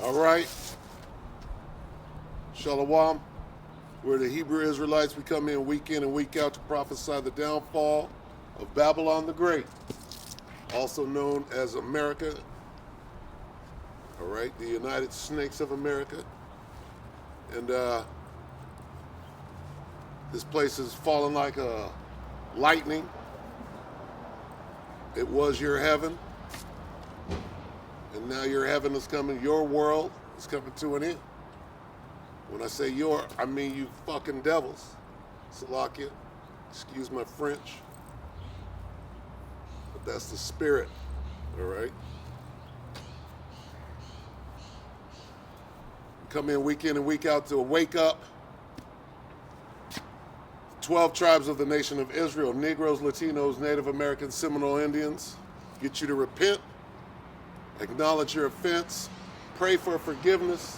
All right. Shalom. We're the Hebrew Israelites. We come in and week out to prophesy the downfall of Babylon the Great, also known as America. All right, the United Snakes of America. And this place has fallen like a lightning. It was your heaven. And now your heaven is coming, your world is coming to an end. When I say your, I mean you fucking devils. Salakia, excuse my French. But that's the spirit, all right? Come in and week out to wake up. 12 tribes of the nation of Israel, Negroes, Latinos, Native Americans, Seminole Indians, get you to repent, acknowledge your offense, pray for forgiveness,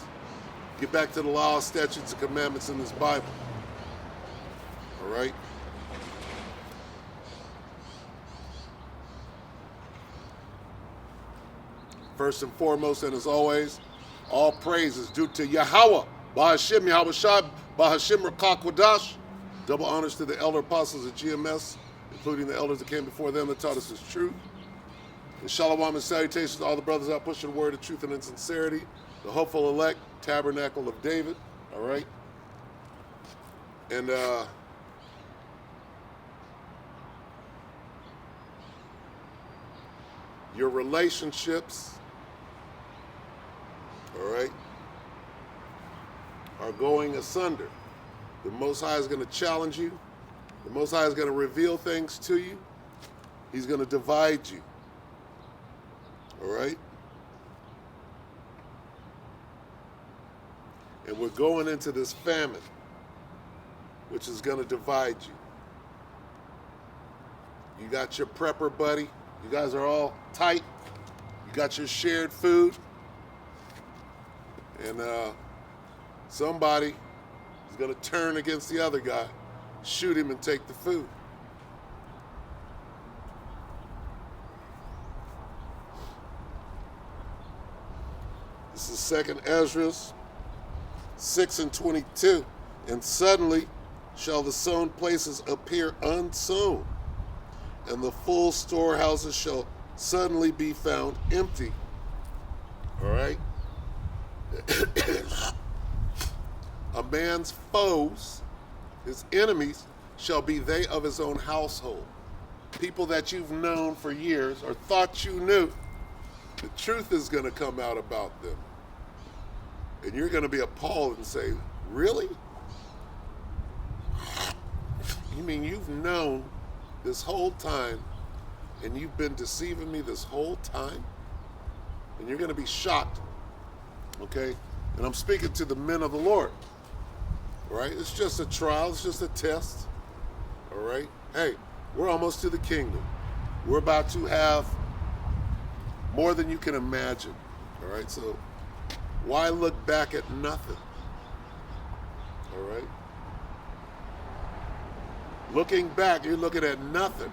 get back to the law, statutes, and commandments in this Bible. All right? First and foremost, and as always, all praise is due to Yahweh, Bahashim, Yahweh Shai, Bahashim Rakak Wadash. Double honors to the elder apostles of GMS, including the elders that came before them that taught us His truth. And shalom and salutations to all the brothers out pushing the word of truth and in sincerity. The hopeful elect, tabernacle of David, all right? And your relationships, all right, are going asunder. The Most High is going to challenge you. The Most High is going to reveal things to you. He's going to divide you, all right? And we're going into this famine, which is going to divide you. You got your prepper buddy. You guys are all tight. You got your shared food. And somebody is going to turn against the other guy, shoot him, and take the food. This is 2 Ezra 6:22. And suddenly shall the sown places appear unsown, and the full storehouses shall suddenly be found empty. All right? A man's foes, his enemies, shall be they of his own household. People that you've known for years or thought you knew, the truth is going to come out about them. And you're going to be appalled and say, really? You mean you've known this whole time and you've been deceiving me this whole time? And you're going to be shocked, okay? And I'm speaking to the men of the Lord, all right? It's just a trial. It's just a test, all right? Hey, we're almost to the kingdom. We're about to have more than you can imagine, all right? So why look back at nothing, all right? Looking back, you're looking at nothing.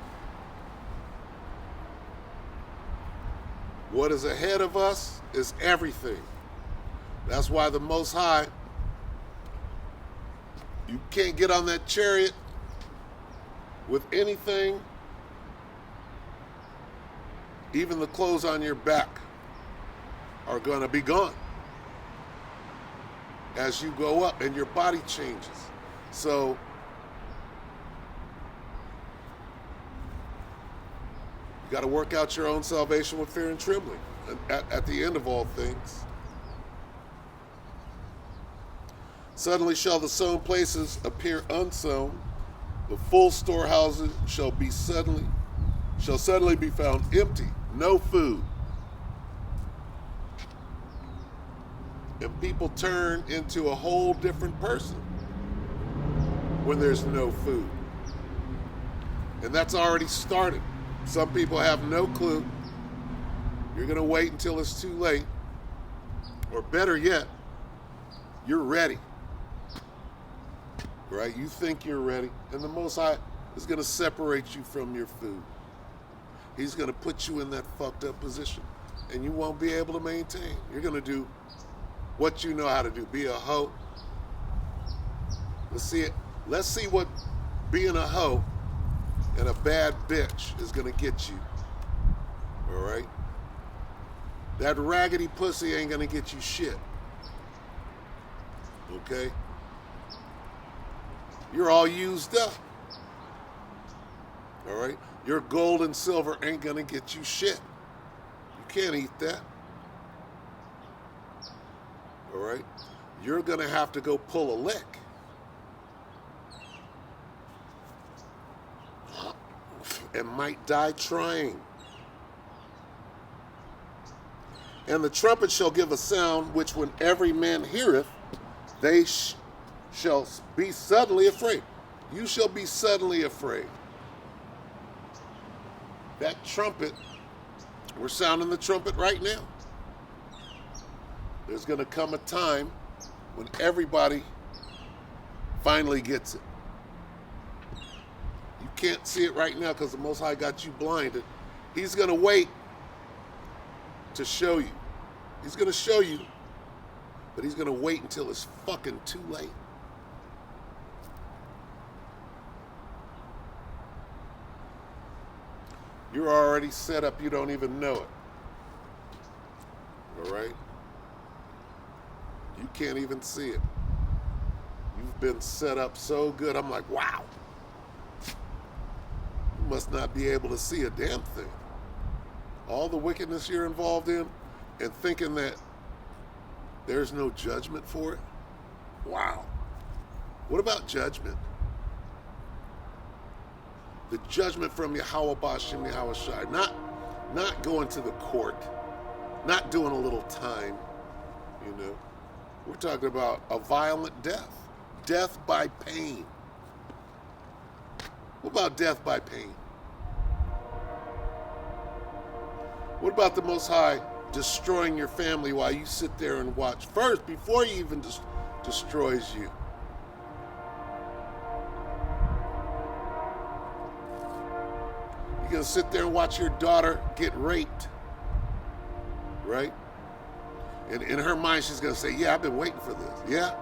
What is ahead of us is everything. That's why the Most High, you can't get on that chariot with anything, even the clothes on your back are going to be gone as you go up and your body changes. So you got to work out your own salvation with fear and trembling at the end of all things. Suddenly shall the sown places appear unsown, the full storehouses shall suddenly be found empty, no food. And people turn into a whole different person when there's no food. And that's already started. Some people have no clue. You're going to wait until it's too late. Or better yet, you're ready. Right? You think you're ready. And the Most High is going to separate you from your food. He's going to put you in that fucked up position. And you won't be able to maintain. You're going to do what you know how to do. Be a hoe. Let's see it. Let's see what being a hoe and a bad bitch is gonna get you. All right? That raggedy pussy ain't gonna get you shit. Okay? You're all used up. All right? Your gold and silver ain't gonna get you shit. You can't eat that. All right? You're gonna have to go pull a lick. And might die trying. And the trumpet shall give a sound, which when every man heareth, they shall be suddenly afraid. You shall be suddenly afraid. That trumpet, we're sounding the trumpet right now. There's going to come a time when everybody finally gets it. You can't see it right now because the Most High got you blinded. He's going to wait to show you. He's going to show you, but he's going to wait until it's fucking too late. You're already set up, you don't even know it. All right? You can't even see it. You've been set up so good, I'm like, wow. You must not be able to see a damn thing. All the wickedness you're involved in and thinking that there's no judgment for it. Wow. What about judgment? The judgment from Yahweh Bashem Yahweh Shai. Not going to the court. Not doing a little time. You know. We're talking about a violent death. Death by pain. What about death by pain? What about the Most High destroying your family while you sit there and watch? First, before he even destroys you. You're going to sit there and watch your daughter get raped. Right? And in her mind, she's going to say, yeah, I've been waiting for this. Yeah?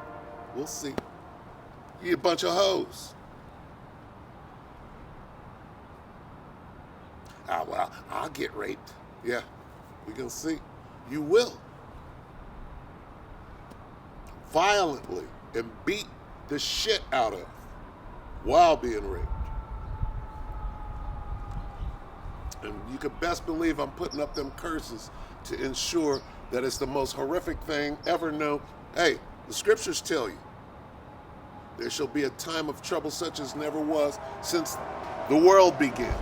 We'll see. You a bunch of hoes. Ah, well, I'll get raped. Yeah, we're going to see. You will. Violently and beat the shit out of while being raped. And you can best believe I'm putting up them curses to ensure that it's the most horrific thing ever known. Hey, the scriptures tell you there shall be a time of trouble such as never was since the world began.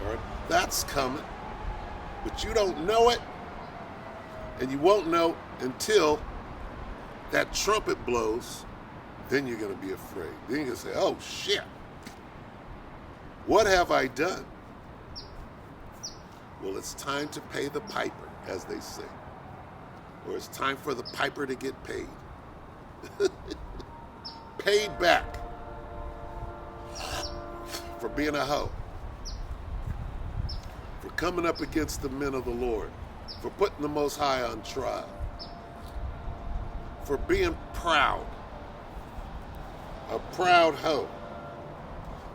All right, that's coming. But you don't know it, and you won't know until that trumpet blows. Then you're going to be afraid. Then you're going to say, oh, shit. What have I done? Well, it's time to pay the piper, as they say. Or it's time for the piper to get paid. Paid back for being a hoe. For coming up against the men of the Lord. For putting the Most High on trial. For being proud. A proud hoe.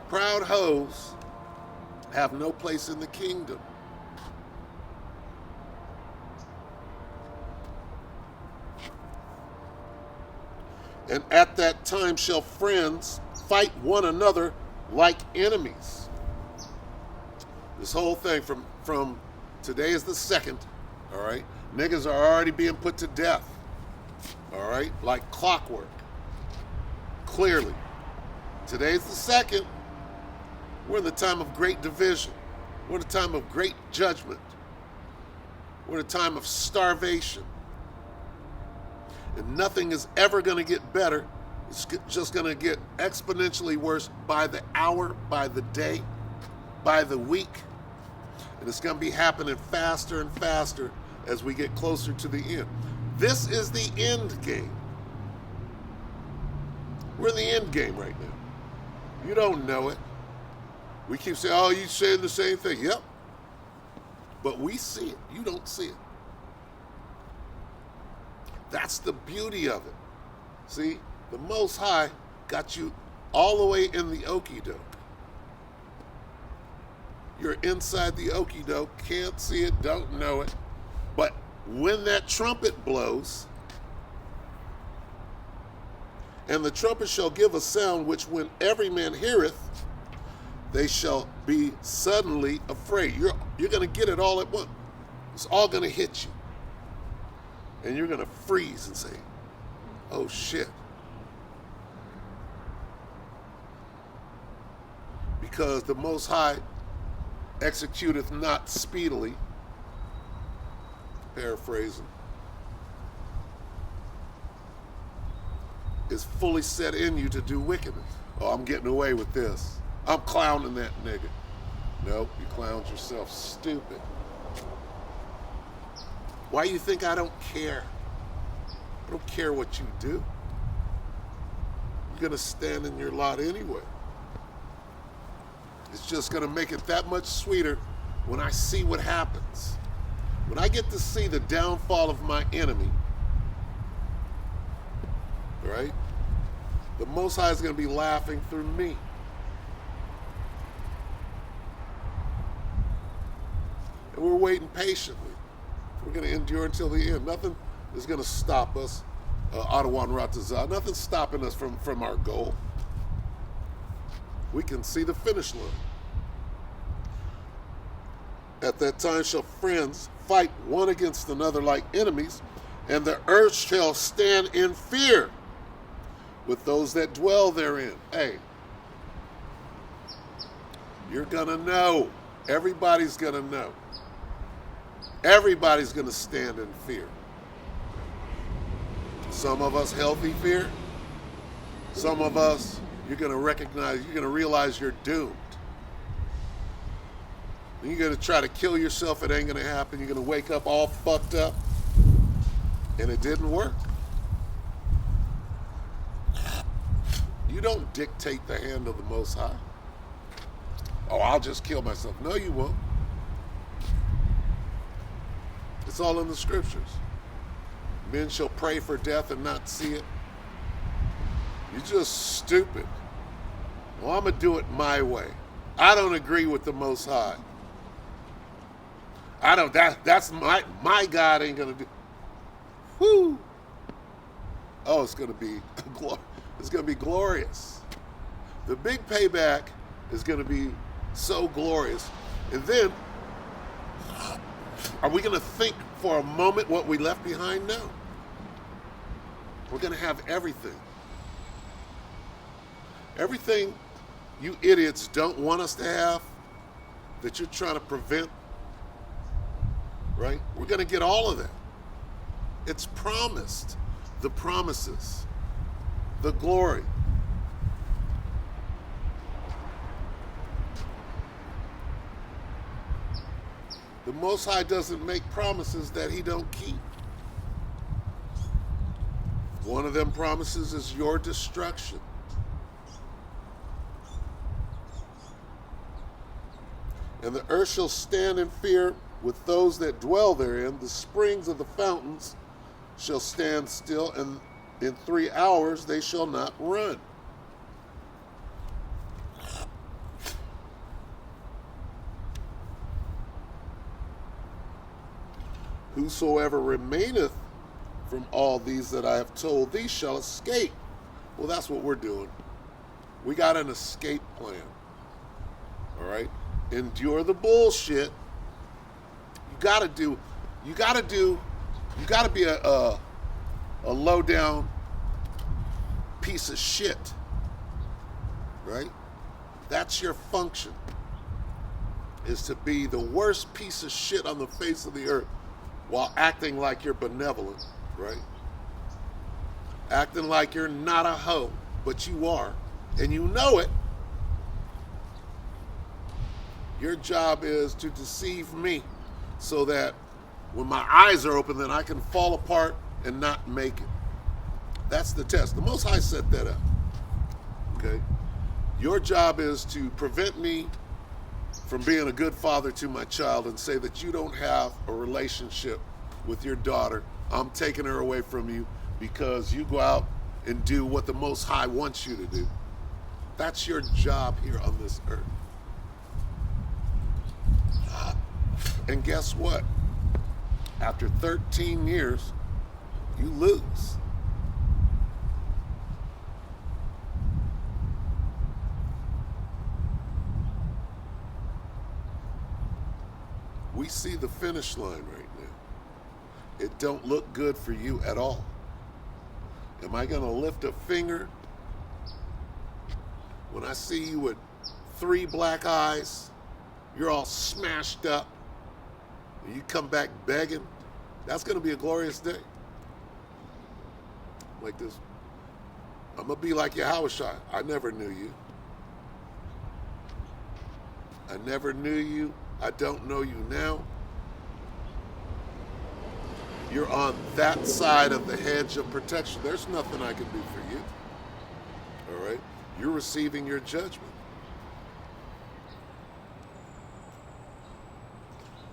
Proud hoes have no place in the kingdom. And at that time shall friends fight one another like enemies. This whole thing from today is the 2nd, all right? Niggas are already being put to death, all right? Like clockwork, clearly. Today's the 2nd. We're in the time of great division. We're in the time of great judgment. We're in a time of starvation. And nothing is ever going to get better. It's just going to get exponentially worse by the hour, by the day, by the week. And it's going to be happening faster and faster as we get closer to the end. This is the end game. We're in the end game right now. You don't know it. We keep saying, oh, you're saying the same thing. Yep. But we see it. You don't see it. That's the beauty of it. See, the Most High got you all the way in the okie doke. You're inside the okie doke, can't see it, don't know it. But when that trumpet blows, and the trumpet shall give a sound which when every man heareth, they shall be suddenly afraid. You're going to get it all at once. It's all going to hit you. And you're going to freeze and say, oh shit. Because the Most High executeth not speedily, paraphrasing, is fully set in you to do wickedness. Oh, I'm getting away with this. I'm clowning that nigga. Nope, you clowned yourself stupid. Why you think I don't care? I don't care what you do. You're going to stand in your lot anyway. It's just going to make it that much sweeter when I see what happens. When I get to see the downfall of my enemy, right? The Most High is going to be laughing through me. And we're waiting patiently. We're going to endure until the end. Nothing is going to stop us. Adawan Ratazah. Nothing's stopping us from our goal. We can see the finish line. At that time shall friends fight one against another like enemies, and the earth shall stand in fear with those that dwell therein. Hey, you're going to know. Everybody's going to know. Everybody's going to stand in fear. Some of us healthy fear. Some of us, you're going to realize you're doomed. You're going to try to kill yourself. It ain't going to happen. You're going to wake up all fucked up. And it didn't work. You don't dictate the hand of the Most High. Oh, I'll just kill myself. No, you won't. It's all in the scriptures. Men shall pray for death and not see it. You're just stupid. Well, I'm going to do it my way. I don't agree with the Most High. That's my God ain't going to do. Whoo. Oh, it's going to be glorious. The big payback is going to be so glorious. And then, are we going to think for a moment what we left behind? No. We're going to have everything. Everything you idiots don't want us to have, that you're trying to prevent, right? We're going to get all of that. It's promised. The promises. The glory. The Most High doesn't make promises that he don't keep. One of them promises is your destruction. And the earth shall stand in fear with those that dwell therein. The springs of the fountains shall stand still, and in 3 hours they shall not run. Whosoever remaineth from all these that I have told thee shall escape. Well, that's what we're doing. We got an escape plan. All right? Endure the bullshit. You gotta be a low down piece of shit. Right? That's your function. Is to be the worst piece of shit on the face of the earth while acting like you're benevolent, right? Acting like you're not a hoe, but you are, and you know it. Your job is to deceive me so that when my eyes are open, then I can fall apart and not make it. That's the test. The Most High set that up, okay? Your job is to prevent me from being a good father to my child and say that you don't have a relationship with your daughter I'm taking her away from you because you go out and do what the Most High wants you to do. That's your job here on this earth. And guess what? After 13 years, you lose. We see the finish line right now. It don't look good for you at all. Am I going to lift a finger when I see you with 3 black eyes, you're all smashed up, and you come back begging? That's going to be a glorious day. Like this. I'm going to be like Yahushua. I never knew you. I never knew you. I don't know you now. You're on that side of the hedge of protection. There's nothing I can do for you. All right? You're receiving your judgment.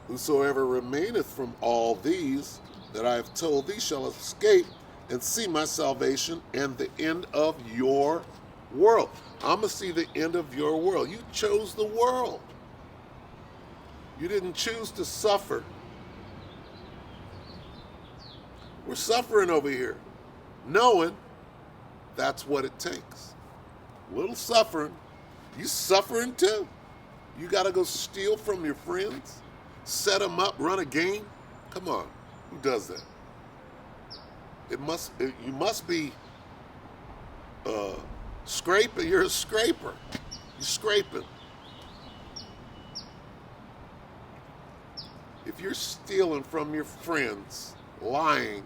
Whosoever remaineth from all these that I have told thee shall escape and see my salvation and the end of your world. I'm going to see the end of your world. You chose the world. You didn't choose to suffer. We're suffering over here, knowing that's what it takes. A little suffering. You suffering too. You got to go steal from your friends, set them up, run a game. Come on, who does that? You must be scraping. You're a scraper. You're scraping. If you're stealing from your friends, lying,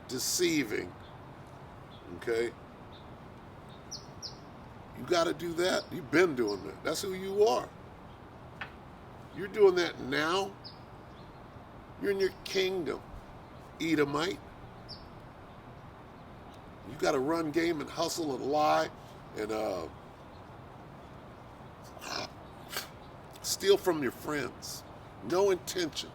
deceiving, okay, you got to do that. You've been doing that. That's who you are. You're doing that now. You're in your kingdom, Edomite. You got to run game and hustle and lie and steal from your friends. No intention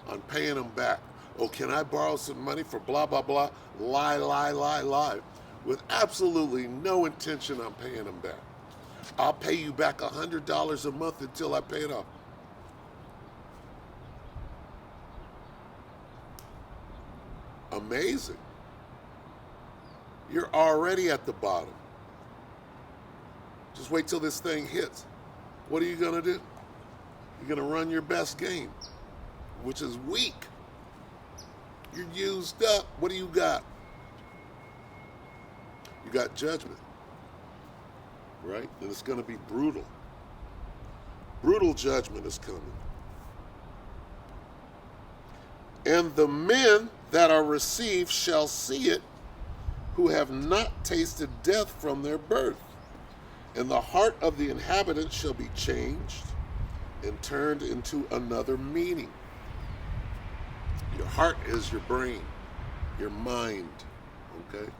on paying them back. Oh, can I borrow some money for blah, blah, blah? Lie, lie, lie, lie. With absolutely no intention on paying them back. I'll pay you back $100 a month until I pay it off. Amazing. You're already at the bottom. Just wait till this thing hits. What are you going to do? You're going to run your best game, which is weak. You're used up. What do you got? You got judgment, right? And it's going to be brutal. Brutal judgment is coming. And the men that are received shall see it, who have not tasted death from their birth. And the heart of the inhabitants shall be changed and turned into another meaning. Your heart is your brain, your mind, okay?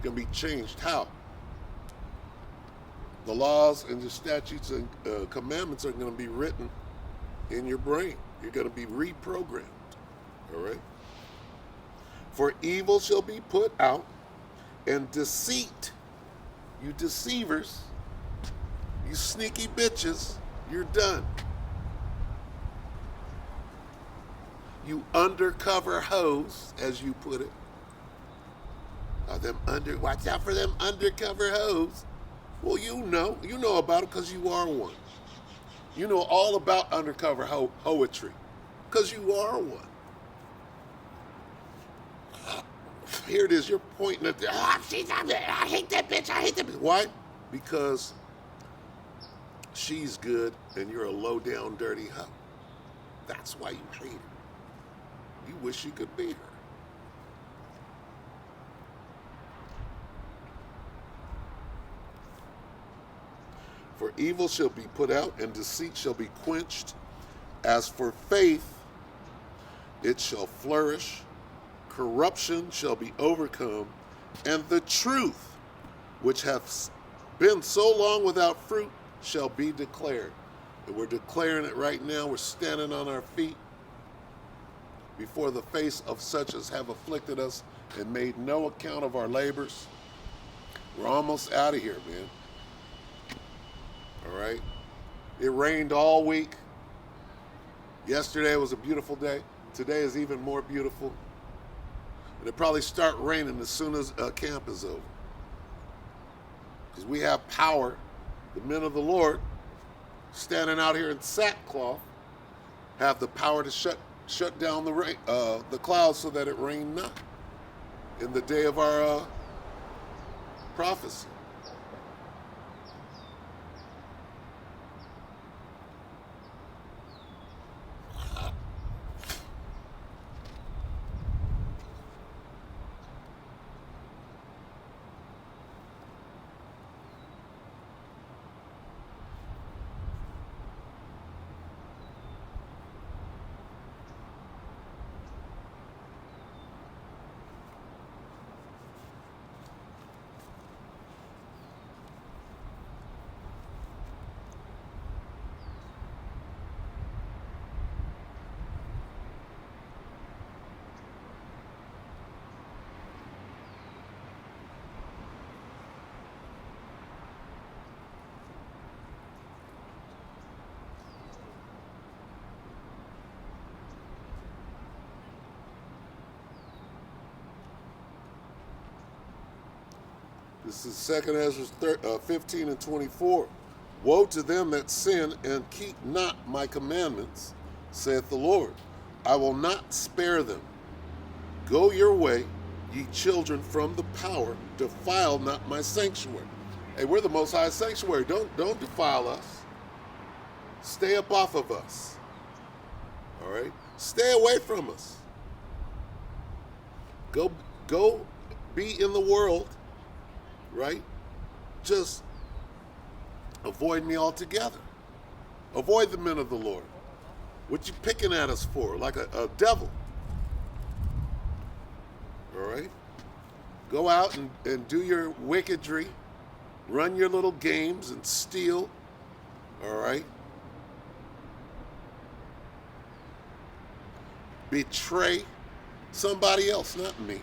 Going to be changed. How? The laws and the statutes and commandments are going to be written in your brain. You're going to be reprogrammed, all right? For evil shall be put out, and deceit, you deceivers, you sneaky bitches, you're done. You undercover hoes, as you put it. Watch out for them undercover hoes. Well, you know about it because you are one. You know all about undercover hoetry because you are one. Here it is, you're pointing at the, I hate that bitch, I hate that bitch. Why? Because she's good and you're a low down dirty hoe. That's why you hate her. You wish you could be her. For evil shall be put out, and deceit shall be quenched. As for faith, it shall flourish. Corruption shall be overcome, and the truth, which hath been so long without fruit, shall be declared. And we're declaring it right now. We're standing on our feet. before the face of such as have afflicted us and made no account of our labors. We're almost out of here, man. All right? It rained all week. Yesterday was a beautiful day. Today is even more beautiful. And it'll probably start raining as soon as camp is over. Because we have power, the men of the Lord, standing out here in sackcloth, have the power to shut down the rain, the clouds so that it rain not in the day of our prophecy. This is 2 Ezra 15 and 24. Woe to them that sin and keep not my commandments, saith the Lord. I will not spare them. Go your way, ye children from the power, defile not my sanctuary. Hey, we're the Most High sanctuary. Don't defile us. Stay up off of us. All right? Stay away from us. Go be in the world. Right? Just avoid me altogether. Avoid the men of the Lord. What you picking at us for? Like a devil. All right? Go out and do your wickedry. Run your little games and steal. All right? Betray somebody else, not me.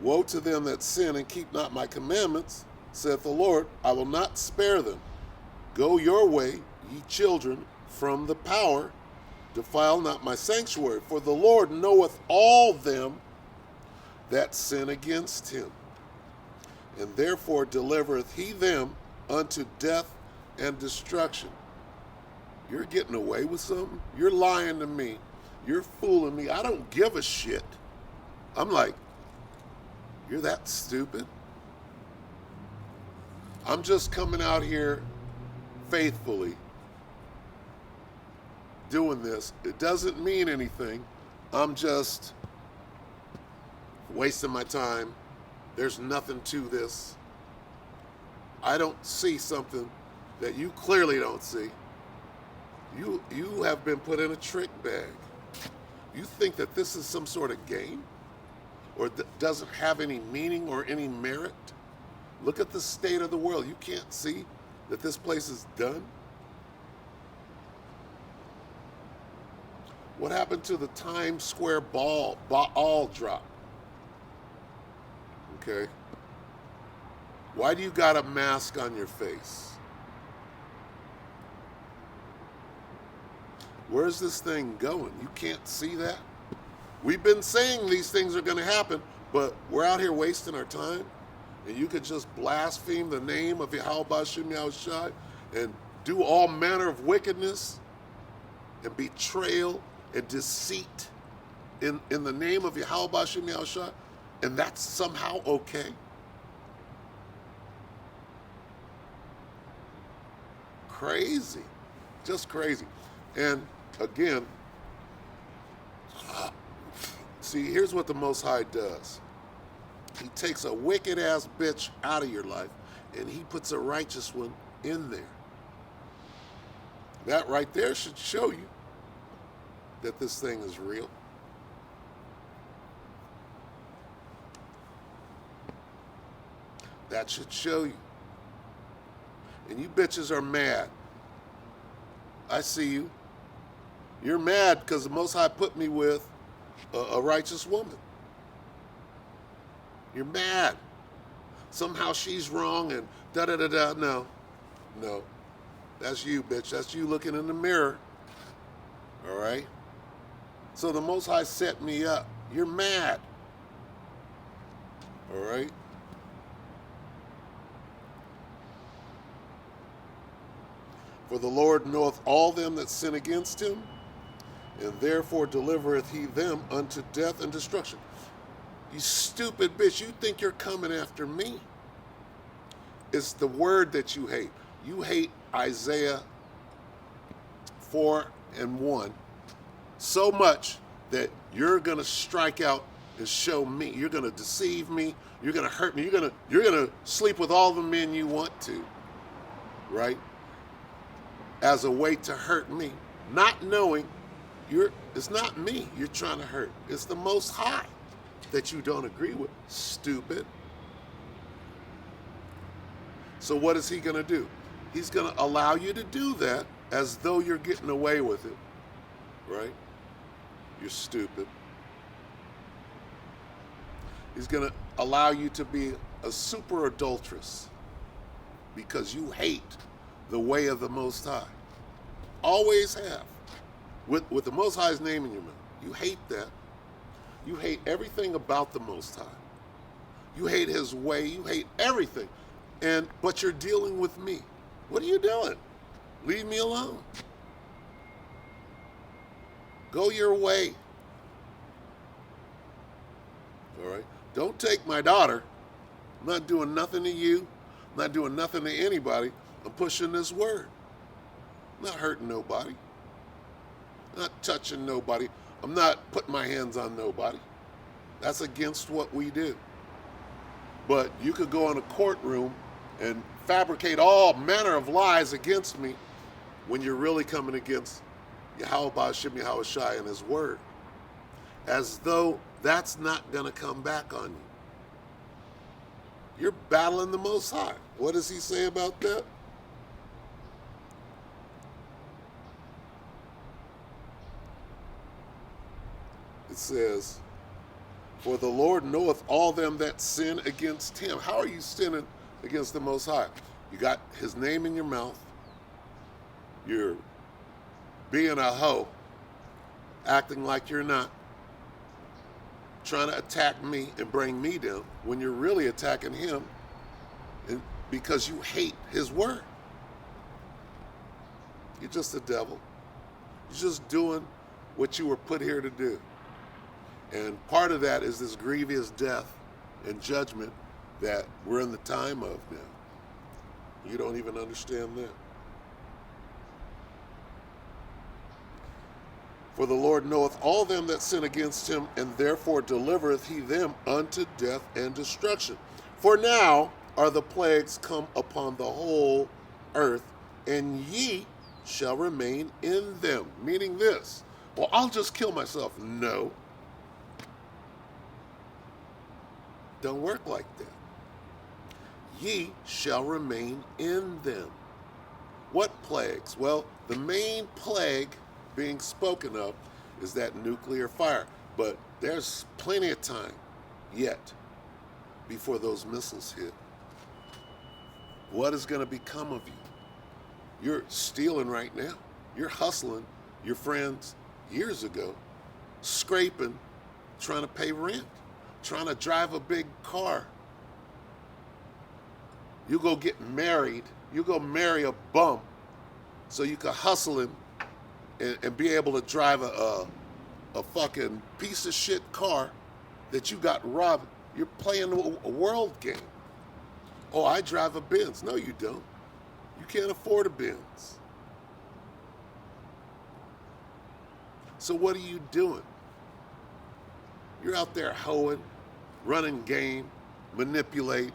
Woe to them that sin and keep not my commandments, saith the Lord. I will not spare them. Go your way, ye children, from the power. Defile not my sanctuary. For the Lord knoweth all them that sin against him. And therefore delivereth he them unto death and destruction. You're getting away with something? You're lying to me. You're fooling me. I don't give a shit. I'm like, you're that stupid? I'm just coming out here faithfully doing this. It doesn't mean anything. I'm just wasting my time. There's nothing to this. I don't see something that you clearly don't see. You have been put in a trick bag. You think that this is some sort of game? Or doesn't have any meaning or any merit? Look at the state of the world. You can't see that this place is done? What happened to the Times Square ball drop? Okay. Why do you got a mask on your face? Where's this thing going? You can't see that? We've been saying these things are going to happen, but we're out here wasting our time, and you could just blaspheme the name of Yahweh Bashim Yahushai and do all manner of wickedness and betrayal and deceit in the name of Yahweh Bashim Yahushai, and that's somehow okay? Crazy. Just crazy. And again, see, here's what the Most High does. He takes a wicked-ass bitch out of your life, and he puts a righteous one in there. That right there should show you that this thing is real. That should show you. And you bitches are mad. I see you. You're mad because the Most High put me with a righteous woman. You're mad. Somehow she's wrong and da-da-da-da. No. No. That's you, bitch. That's you looking in the mirror. All right? So the Most High set me up. You're mad. All right? For the Lord knoweth all them that sin against him, and therefore delivereth he them unto death and destruction. You stupid bitch, you think you're coming after me. It's the word that you hate. You hate Isaiah 4:1 so much that you're going to strike out and show me. You're going to deceive me. You're going to hurt me. You're going to sleep with all the men you want to, right? As a way to hurt me, not knowing it's not me you're trying to hurt. It's the Most High that you don't agree with, stupid. So what is he going to do? He's going to allow you to do that as though you're getting away with it, right? You're stupid. He's going to allow you to be a super adulteress because you hate the way of the Most High. Always have. With the Most High's name in your mouth. You hate that. You hate everything about the Most High. You hate his way. You hate everything. But you're dealing with me. What are you doing? Leave me alone. Go your way. All right? Don't take my daughter. I'm not doing nothing to you. I'm not doing nothing to anybody. I'm pushing this word. I'm not hurting nobody. I'm not touching nobody. I'm not putting my hands on nobody. That's against what we do. But you could go in a courtroom and fabricate all manner of lies against me when you're really coming against Yahweh Ba'ashem Yahweh Shai and his word. As though that's not going to come back on you. You're battling the Most High. What does he say about that? It says, for the Lord knoweth all them that sin against him. How are you sinning against the Most High? You got his name in your mouth. You're being a hoe, acting like you're not, trying to attack me and bring me down when you're really attacking him because you hate his word. You're just the devil. You're just doing what you were put here to do. And part of that is this grievous death and judgment that we're in the time of now. You don't even understand that. For the Lord knoweth all them that sin against him, and therefore delivereth he them unto death and destruction. For now are the plagues come upon the whole earth, and ye shall remain in them. Meaning this, well, I'll just kill myself. No. Don't work like that. Ye shall remain in them. What plagues? Well, the main plague being spoken of is that nuclear fire. But there's plenty of time yet before those missiles hit. What is going to become of you? You're stealing right now. You're hustling your friends years ago, scraping, trying to pay rent, trying to drive a big car. You go get married. You go marry a bum so you can hustle him and be able to drive a fucking piece of shit car that you got robbed. You're playing a world game. Oh, I drive a Benz. No, you don't. You can't afford a Benz. So what are you doing? You're out there hoeing, running game, manipulating.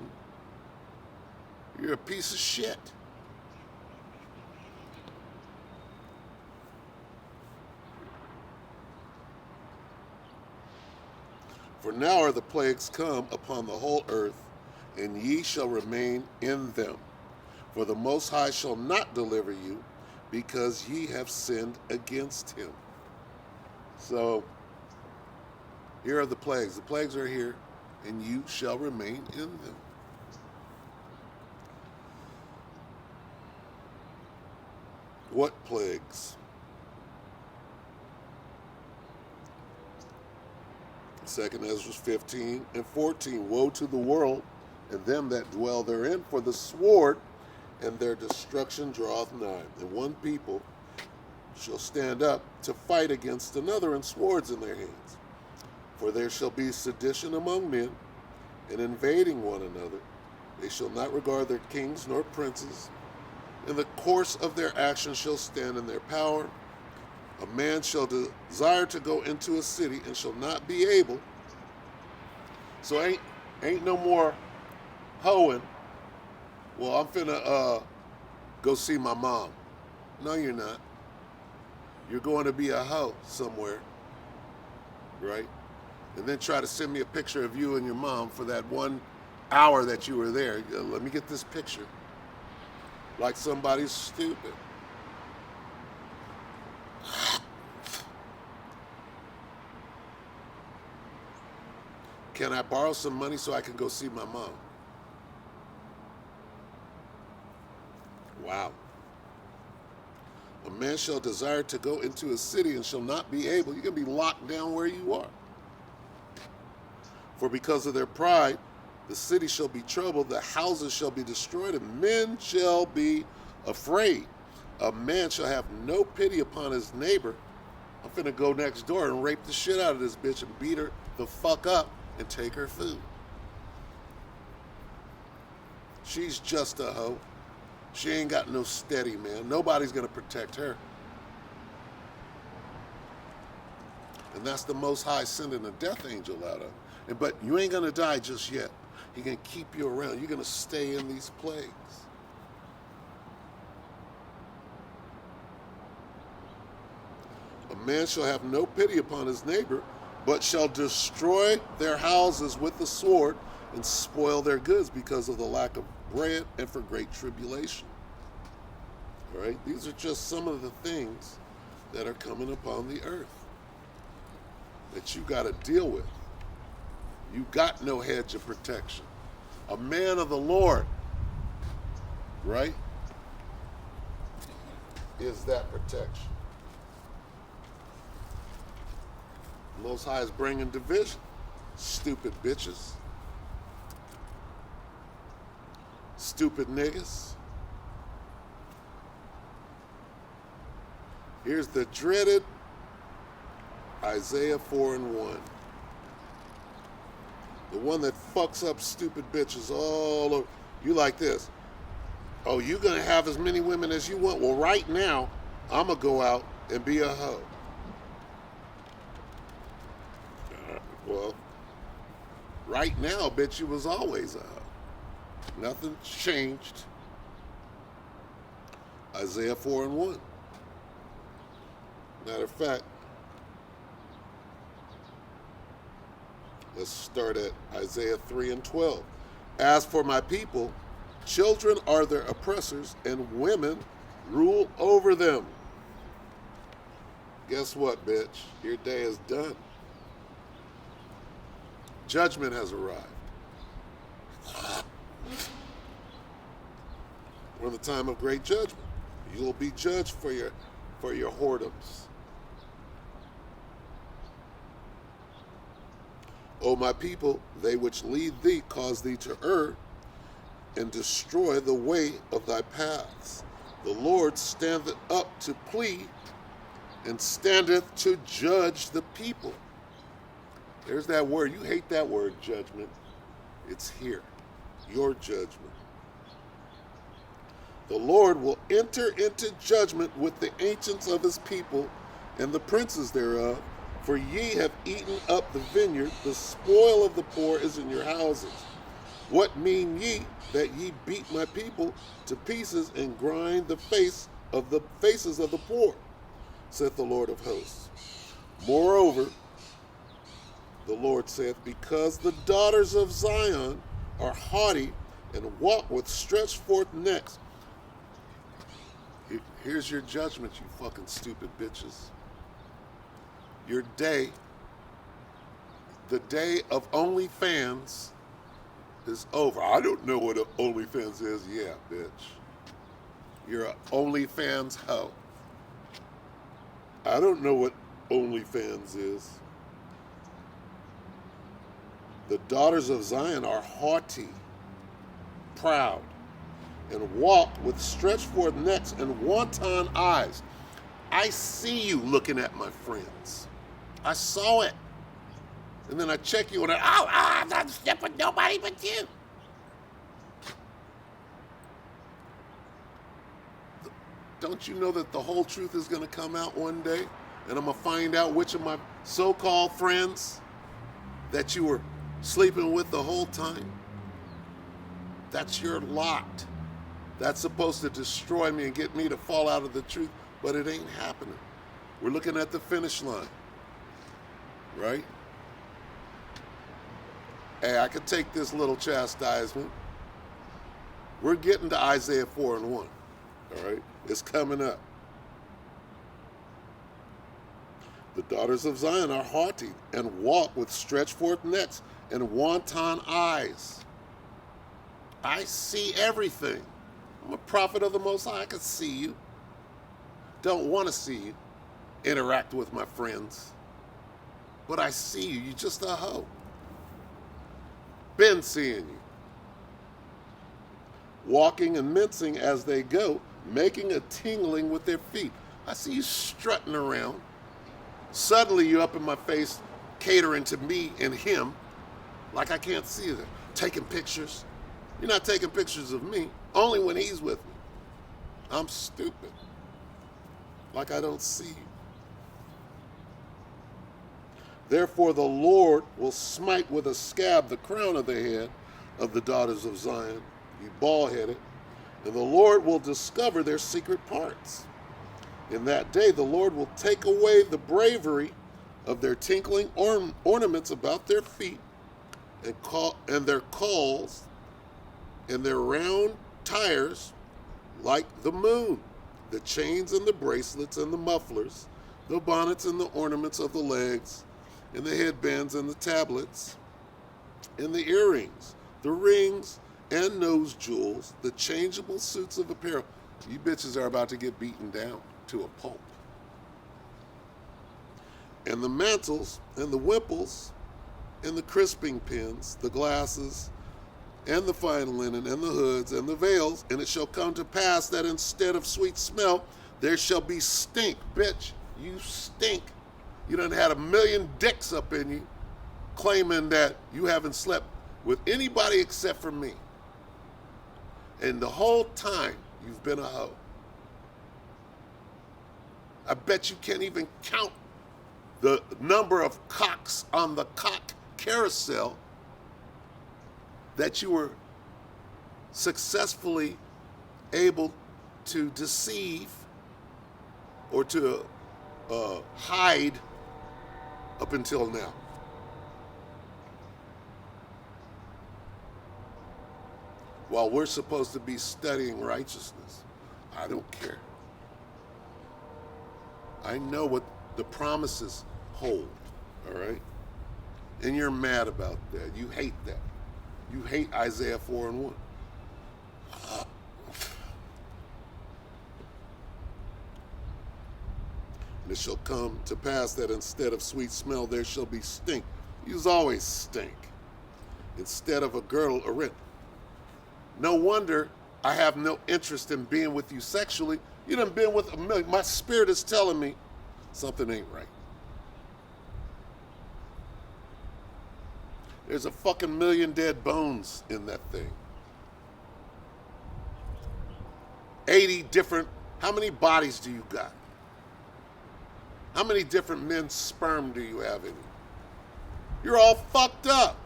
You're a piece of shit. For now are the plagues come upon the whole earth, and ye shall remain in them. For the Most High shall not deliver you, because ye have sinned against him. So, here are the plagues. The plagues are here, and you shall remain in them. What plagues? 2nd Ezra 15 and 14. Woe to the world and them that dwell therein, for the sword and their destruction draweth nigh. And one people shall stand up to fight against another, and swords in their hands. For there shall be sedition among men, and invading one another. They shall not regard their kings nor princes. In the course of their action shall stand in their power. A man shall desire to go into a city, and shall not be able. So ain't no more hoeing. Well, I'm finna go see my mom. No, you're not. You're going to be a hoe somewhere, right? And then try to send me a picture of you and your mom for that 1 hour that you were there. Let me get this picture. Like somebody's stupid. Can I borrow some money so I can go see my mom? Wow. A man shall desire to go into a city and shall not be able. You're going to be locked down where you are. For because of their pride, the city shall be troubled, the houses shall be destroyed, and men shall be afraid. A man shall have no pity upon his neighbor. I'm finna go next door and rape the shit out of this bitch and beat her the fuck up and take her food. She's just a hoe. She ain't got no steady man. Nobody's gonna protect her. And that's the Most High sending a death angel out of. But you ain't gonna die just yet. He can keep you around. You're gonna stay in these plagues. A man shall have no pity upon his neighbor, but shall destroy their houses with the sword and spoil their goods because of the lack of bread and for great tribulation. All right? These are just some of the things that are coming upon the earth that you got to deal with. You got no hedge of protection. A man of the Lord, right, is that protection. Most High is bringing division. Stupid bitches. Stupid niggas. Here's the dreaded Isaiah 4 and 1. The one that fucks up stupid bitches all over. You like this. Oh, you gonna have as many women as you want? Well, right now, I'm gonna go out and be a hoe. Well, right now, bitch, you was always a hoe. Nothing changed. Isaiah 4 and 1. Matter of fact, let's start at Isaiah 3 and 12. As for my people, children are their oppressors, and women rule over them. Guess what, bitch? Your day is done. Judgment has arrived. We're in the time of great judgment. You'll be judged for your whoredoms. O my people, they which lead thee cause thee to err, and destroy the way of thy paths. The Lord standeth up to plead, and standeth to judge the people. There's that word. You hate that word, judgment. It's here. Your judgment. The Lord will enter into judgment with the ancients of his people and the princes thereof, for ye have eaten up the vineyard, the spoil of the poor is in your houses. What mean ye that ye beat my people to pieces and grind the faces of the poor, saith the Lord of hosts. Moreover, the Lord saith, because the daughters of Zion are haughty and walk with stretched forth necks. Here's your judgment, you fucking stupid bitches. Your day, the day of OnlyFans is over. I don't know what OnlyFans is. Yeah, bitch. You're an OnlyFans hoe. I don't know what OnlyFans is. The daughters of Zion are haughty, proud, and walk with stretched forth necks and wanton eyes. I see you looking at my friends. I saw it. And then I check you and I'm not stepping nobody but you. Don't you know that the whole truth is going to come out one day? And I'm going to find out which of my so-called friends that you were sleeping with the whole time? That's your lot. That's supposed to destroy me and get me to fall out of the truth, but it ain't happening. We're looking at the finish line, right? Hey, I could take this little chastisement. We're getting to Isaiah 4:1, all right? It's coming up. The daughters of Zion are haughty and walk with stretched forth necks and wanton eyes. I see everything. I'm a prophet of the Most High. I can see you. Don't want to see you interact with my friends. But I see you. You're just a hoe. Been seeing you. Walking and mincing as they go, making a tingling with their feet. I see you strutting around. Suddenly you're up in my face, catering to me and him, like I can't see you there. Taking pictures. You're not taking pictures of me, only when he's with me. I'm stupid. Like I don't see you. Therefore the Lord will smite with a scab the crown of the head of the daughters of Zion, you bald-headed, and the Lord will discover their secret parts. In that day the Lord will take away the bravery of their tinkling ornaments about their feet, and their calls and their round tires like the moon, the chains and the bracelets and the mufflers, the bonnets and the ornaments of the legs, and the headbands and the tablets, and the earrings, the rings and nose jewels, the changeable suits of apparel. You bitches are about to get beaten down to a pulp. And the mantles and the wimples and the crisping pins, the glasses and the fine linen and the hoods and the veils, and it shall come to pass that instead of sweet smell, there shall be stink. Bitch, you stink. You done had 1,000,000 dicks up in you, claiming that you haven't slept with anybody except for me. And the whole time, you've been a hoe. I bet you can't even count the number of cocks on the cock carousel that you were successfully able to deceive or to hide up until now. While we're supposed to be studying righteousness, I don't care. I know what the promises hold, all right? And you're mad about that. You hate that. You hate Isaiah 4:1. And it shall come to pass that instead of sweet smell, there shall be stink. You's always stink. Instead of a girdle, a rent. No wonder I have no interest in being with you sexually. You done been with 1,000,000. My spirit is telling me something ain't right. There's a fucking 1,000,000 dead bones in that thing. 80 different, how many bodies do you got? How many different men's sperm do you have in you? You're all fucked up.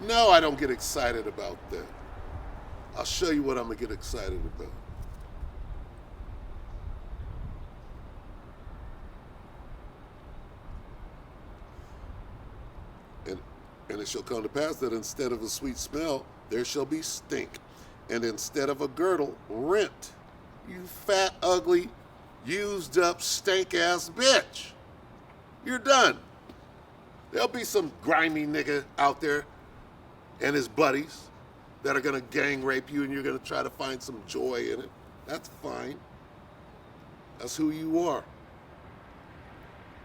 No, I don't get excited about that. I'll show you what I'm going to get excited about. And it shall come to pass that instead of a sweet smell, there shall be stink. And instead of a girdle, rent. You fat, ugly, used up, stank-ass bitch. You're done. There'll be some grimy nigga out there and his buddies that are going to gang rape you, and you're going to try to find some joy in it. That's fine. That's who you are.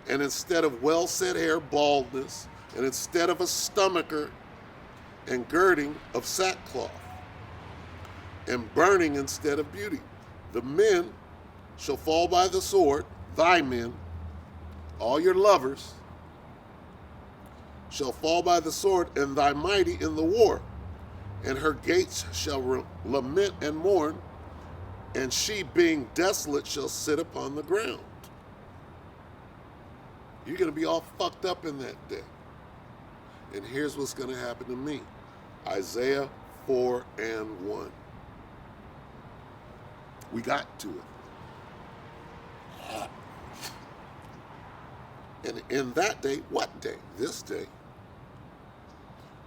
And instead of well-set hair, baldness, and instead of a stomacher and girding of sackcloth, and burning instead of beauty, the men shall fall by the sword, thy men, all your lovers, shall fall by the sword, and thy mighty in the war. And her gates shall lament and mourn, and she, being desolate, shall sit upon the ground. You're going to be all fucked up in that day. And here's what's going to happen to me. Isaiah 4:1. We got to it. And in that day, what day? This day.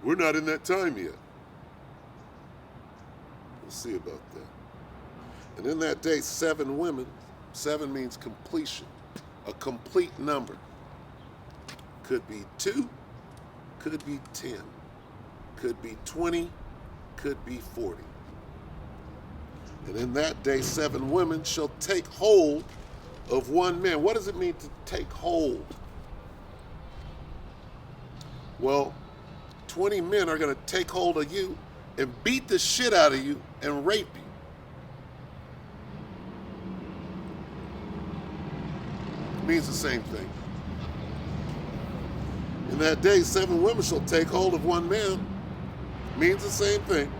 We're not in that time yet. We'll see about that. And in that day, 7 women, 7 means completion, a complete number. Could be 2, could be 10, could be 20, could be 40. And in that day, 7 women shall take hold of one man. What does it mean to take hold? Well, 20 men are going to take hold of you and beat the shit out of you and rape you. It means the same thing. In that day, 7 women shall take hold of one man. Means the same thing.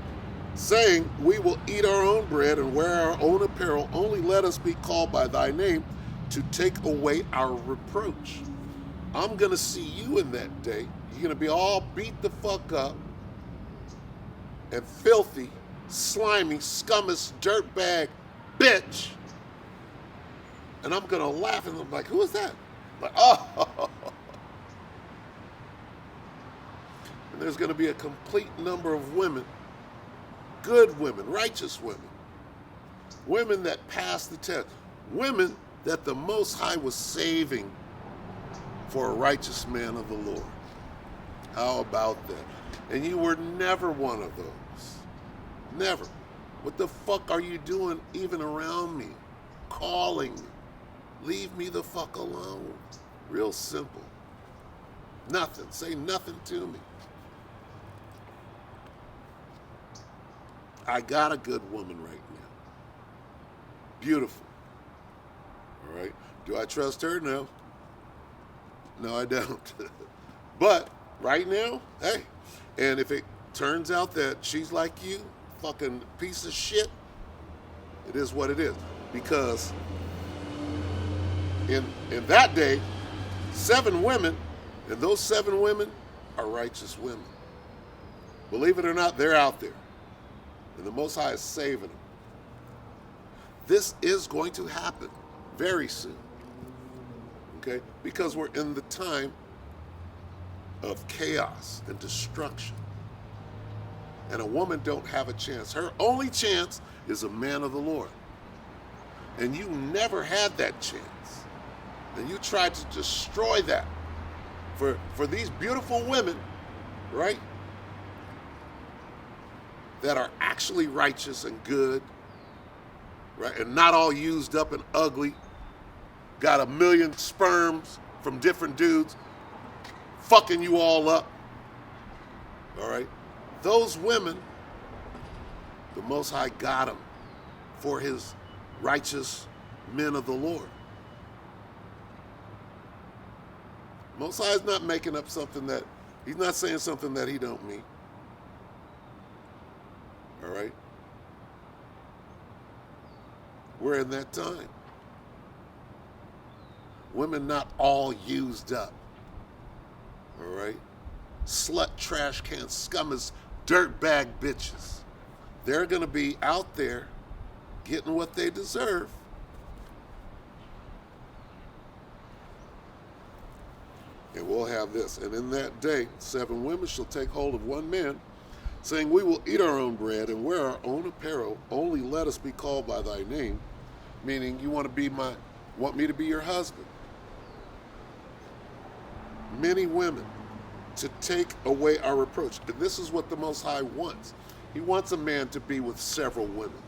Saying, we will eat our own bread and wear our own apparel. Only let us be called by thy name to take away our reproach. I'm going to see you in that day. You're going to be all beat the fuck up and filthy, slimy, scummous, dirtbag bitch. And I'm going to laugh and I'm like, who is that? Like, oh. And there's going to be a complete number of women, good women, righteous women, women that pass the test, women that the Most High was saving for a righteous man of the Lord. How about that? And you were never one of those. Never. What the fuck are you doing even around me? Calling me. Leave me the fuck alone. Real simple. Nothing. Say nothing to me. I got a good woman right now. Beautiful. All right. Do I trust her? No. No, I don't. But right now, hey, and if it turns out that she's like you, fucking piece of shit, it is what it is. Because in that day, 7 women, and those 7 women are righteous women. Believe it or not, they're out there. And the Most High is saving them. This is going to happen very soon. Okay? Because we're in the time of chaos and destruction. And a woman don't have a chance. Her only chance is a man of the Lord. And you never had that chance. And you tried to destroy that for these beautiful women, right? That are actually righteous and good, right? And not all used up and ugly. Got a million sperms from different dudes fucking you all up. All right? Those women, the Most High got them for his righteous men of the Lord. Most High is not making up something that, he's not saying something that he don't mean. All right? We're in that time. Women not all used up. All right? Slut, trash can, scummers, dirtbag bitches. They're going to be out there getting what they deserve. And we'll have this. And in that day, 7 women shall take hold of one man, saying, we will eat our own bread and wear our own apparel. Only let us be called by thy name. Meaning, you want me to be your husband. Many women to take away our reproach. And this is what the Most High wants. He wants a man to be with several women.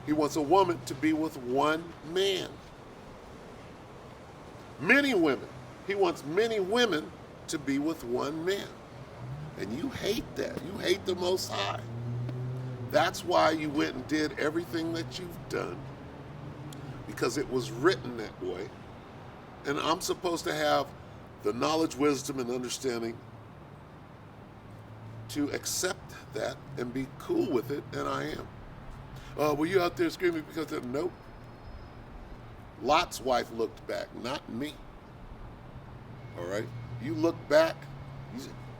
He wants a woman to be with one man. Many women. He wants many women to be with one man. And you hate that. You hate the Most High. That's why you went and did everything that you've done. Because it was written that way. And I'm supposed to have the knowledge, wisdom, and understanding to accept that and be cool with it, and I am. Were you out there screaming because of nope? Lot's wife looked back, not me. All right? You looked back,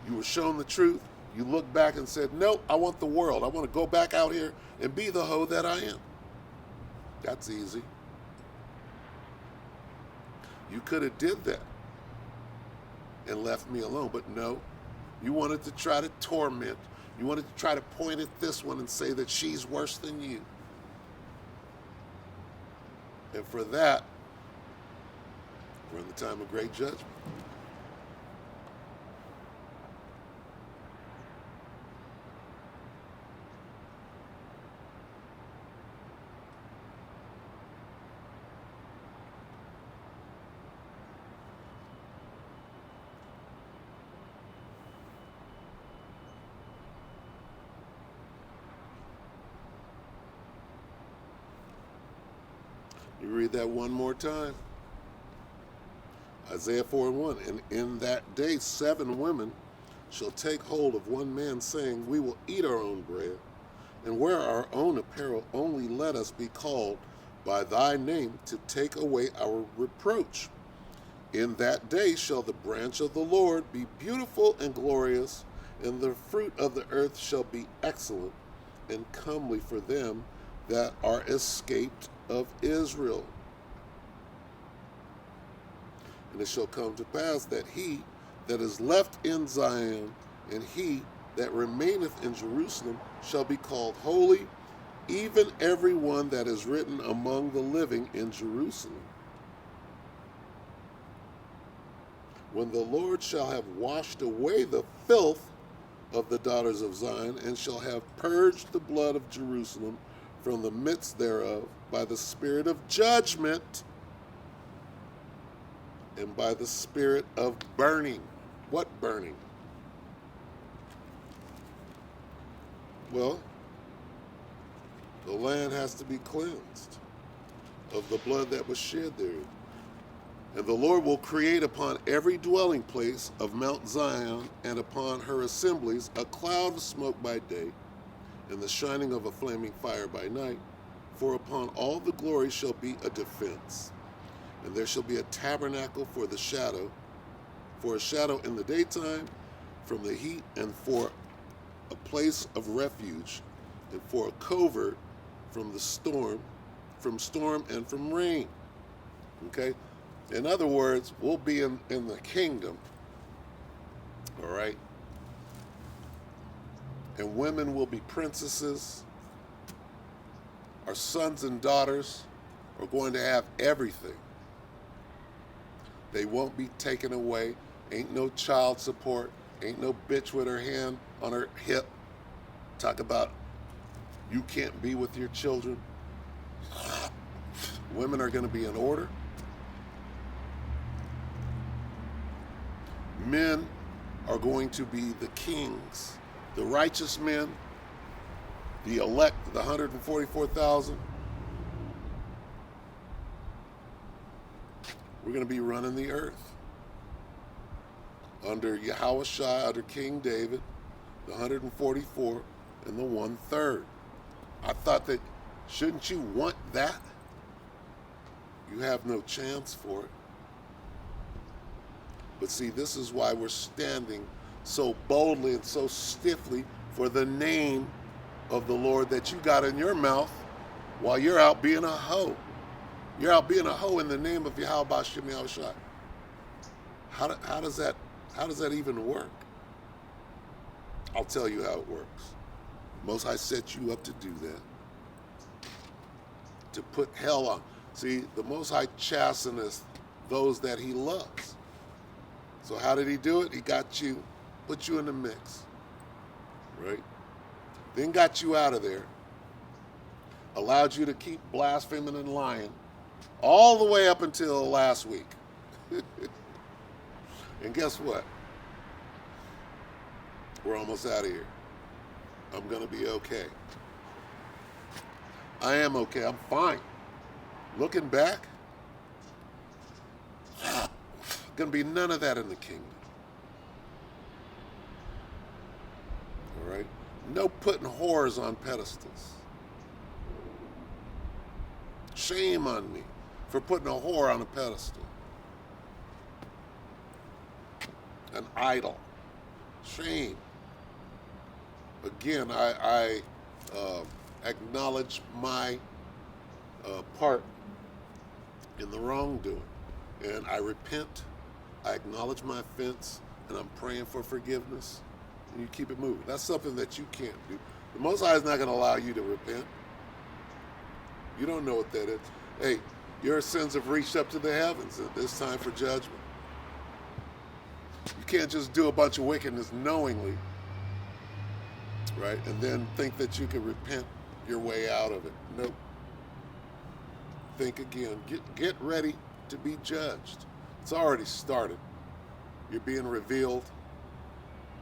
you were shown the truth, you looked back and said, nope, I want the world. I want to go back out here and be the hoe that I am. That's easy. You could have did that and left me alone, but no. You wanted to try to torment. You wanted to try to point at this one and say that she's worse than you. And for that, we're in the time of great judgment. You read that one more time. Isaiah 4:1. And in that day 7 women shall take hold of one man, saying, we will eat our own bread and wear our own apparel. Only let us be called by thy name to take away our reproach. In that day shall the branch of the Lord be beautiful and glorious, and the fruit of the earth shall be excellent and comely for them that are escaped of Israel. And it shall come to pass that he that is left in Zion and he that remaineth in Jerusalem shall be called holy, even every one that is written among the living in Jerusalem. When the Lord shall have washed away the filth of the daughters of Zion, and shall have purged the blood of Jerusalem from the midst thereof by the spirit of judgment and by the spirit of burning. What burning? Well, the land has to be cleansed of the blood that was shed there. And the Lord will create upon every dwelling place of Mount Zion and upon her assemblies a cloud of smoke by day, and the shining of a flaming fire by night. For upon all the glory shall be a defense. And there shall be a tabernacle for the shadow, for a shadow in the daytime from the heat, and for a place of refuge, and for a covert from the storm, and from rain. Okay? In other words, we'll be in the kingdom. All right? And women will be princesses. Our sons and daughters are going to have everything. They won't be taken away. Ain't no child support. Ain't no bitch with her hand on her hip. Talk about you can't be with your children. Women are going to be in order. Men are going to be the kings. The righteous men, the elect, the 144,000. We're going to be running the earth under Yahushua, under King David, the 144 and the 1/3. I thought that, shouldn't you want that? You have no chance for it. But see, this is why we're standing so boldly and so stiffly for the name of the Lord that you got in your mouth while you're out being a hoe. You're out being a hoe in the name of Yahweh Shem Yahushua. How does that even work? I'll tell you how it works. Most High set you up to do that. To put hell on. See, the Most High chasteneth those that he loves. So how did he do it? He got you, put you in the mix, right? Then got you out of there, allowed you to keep blaspheming and lying all the way up until last week. And guess what? We're almost out of here. I'm going to be okay. I am okay. I'm fine. Looking back, going to be none of that in the kingdom. All right? No putting whores on pedestals. Shame on me for putting a whore on a pedestal. An idol. Shame. Again, I acknowledge my part in the wrongdoing. And I repent. I acknowledge my offense. And I'm praying for forgiveness. And you keep it moving. That's something that you can't do. The Most High is not going to allow you to repent. You don't know what that is. Hey, your sins have reached up to the heavens. It's time for judgment. You can't just do a bunch of wickedness knowingly, right? And then think that you can repent your way out of it. Nope. Think again. Get ready to be judged. It's already started. You're being revealed.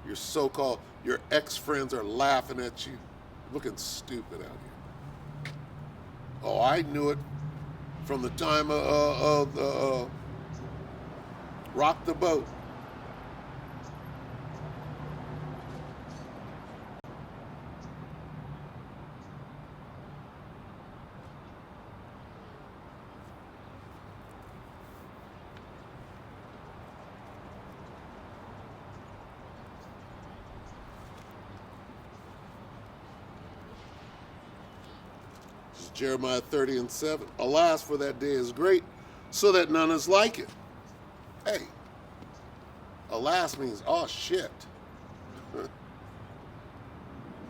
Your ex-friends are laughing at you. Looking stupid out here. Oh, I knew it from the time of Rock the Boat. Jeremiah 30:7. Alas, for that day is great, so that none is like it. Hey, alas means, oh shit.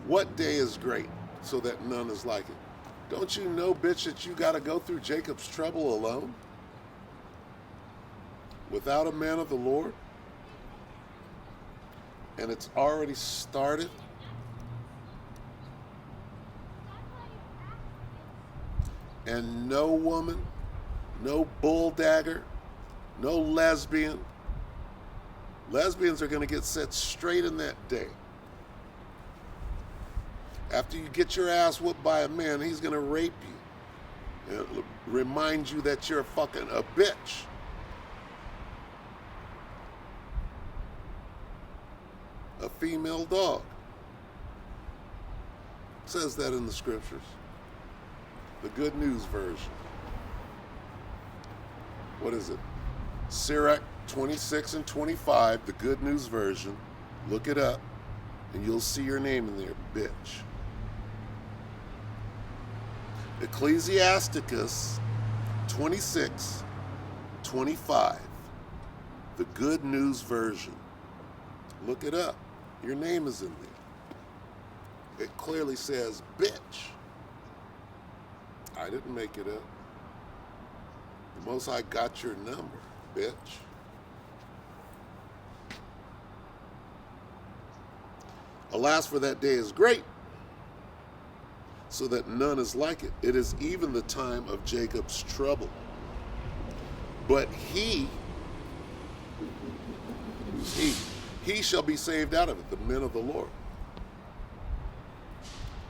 What day is great, so that none is like it? Don't you know, bitch, that you got to go through Jacob's trouble alone? Without a man of the Lord? And it's already started? And no woman, no bull dagger, no lesbian. Lesbians are going to get set straight in that day. After you get your ass whooped by a man, he's going to rape you. And remind you that you're fucking a bitch. A female dog. It says that in the scriptures. The Good News version. What is it? Sirach 26 and 25, the Good News version. Look it up, and you'll see your name in there, bitch. Ecclesiastes 26, 25, the Good News version. Look it up. Your name is in there. It clearly says, bitch. I didn't make it up. The Most High got your number, bitch. Alas, for that day is great, so that none is like it. It is even the time of Jacob's trouble. But he shall be saved out of it. The men of the Lord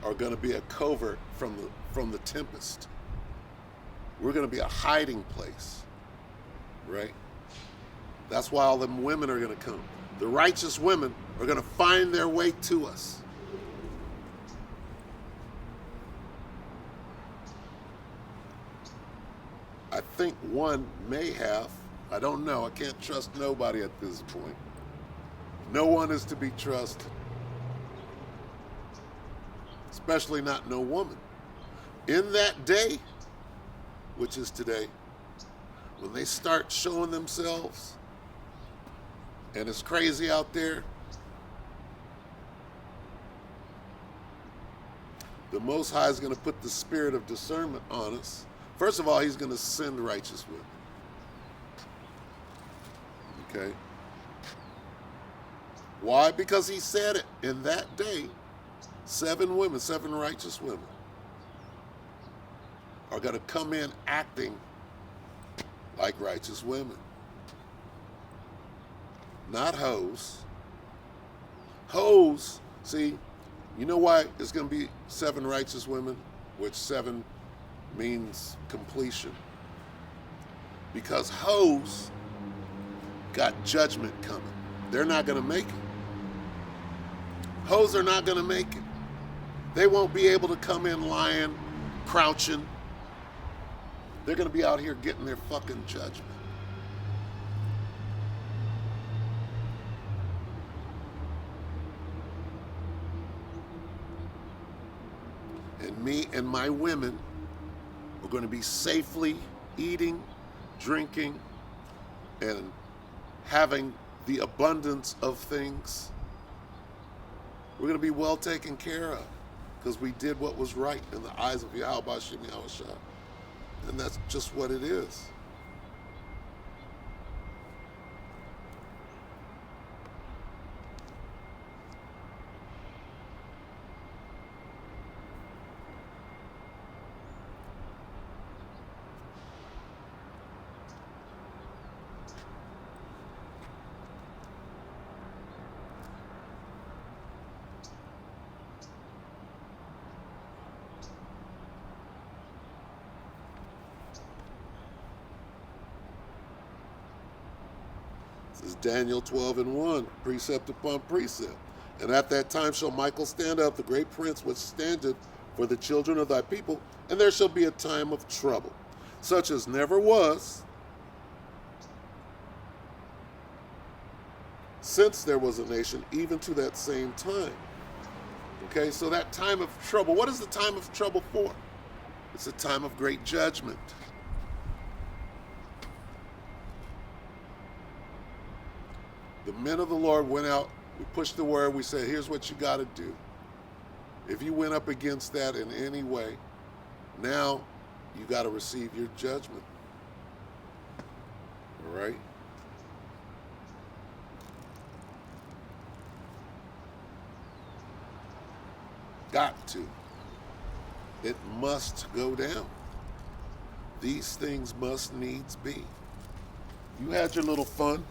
are going to be a covert from the tempest. We're going to be a hiding place, right? That's why all them women are going to come. The righteous women are going to find their way to us. I think one may have. I don't know. I can't trust nobody at this point. No one is to be trusted. Especially not no woman. In that day, which is today, when they start showing themselves, and it's crazy out there, the Most High is going to put the spirit of discernment on us. First of all, he's going to send righteous women. Okay? Why? Because he said it. In that day, 7 women, 7 righteous women are going to come in acting like righteous women. Not hoes. Hoes, see, you know why it's going to be 7 righteous women, which 7 means completion? Because hoes got judgment coming. They're not going to make it. Hoes are not going to make it. They won't be able to come in lying, crouching. They're going to be out here getting their fucking judgment. And me and my women are going to be safely eating, drinking, and having the abundance of things. We're going to be well taken care of because we did what was right in the eyes of Yahweh Bashim Yahushua. And that's just what it is. This is Daniel 12:1, precept upon precept. And at that time shall Michael stand up, the great prince which standeth for the children of thy people, and there shall be a time of trouble, such as never was since there was a nation, even to that same time. Okay, so that time of trouble, what is the time of trouble for? It's a time of great judgment. The men of the Lord went out, we pushed the word, we said, here's what you got to do. If you went up against that in any way, now you got to receive your judgment. All right? Got to. It must go down. These things must needs be. You had your little fun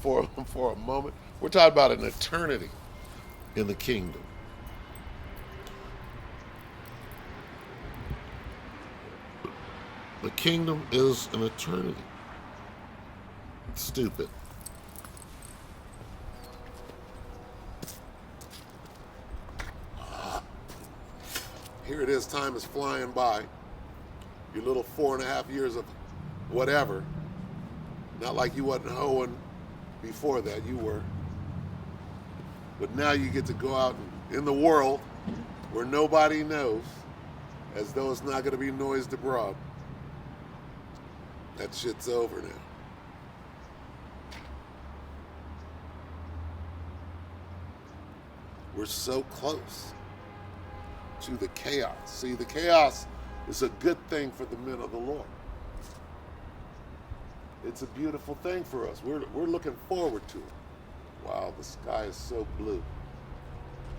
for a moment. We're talking about an eternity in the kingdom. The kingdom is an eternity. It's stupid. Here it is, time is flying by. Your little 4.5 years of whatever. Not like you wasn't hoeing before that, you were. But now you get to go out in the world where nobody knows, as though it's not going to be noised abroad. That shit's over now. We're so close to the chaos. See, the chaos is a good thing for the men of the Lord. It's a beautiful thing for us. We're looking forward to it. Wow, the sky is so blue.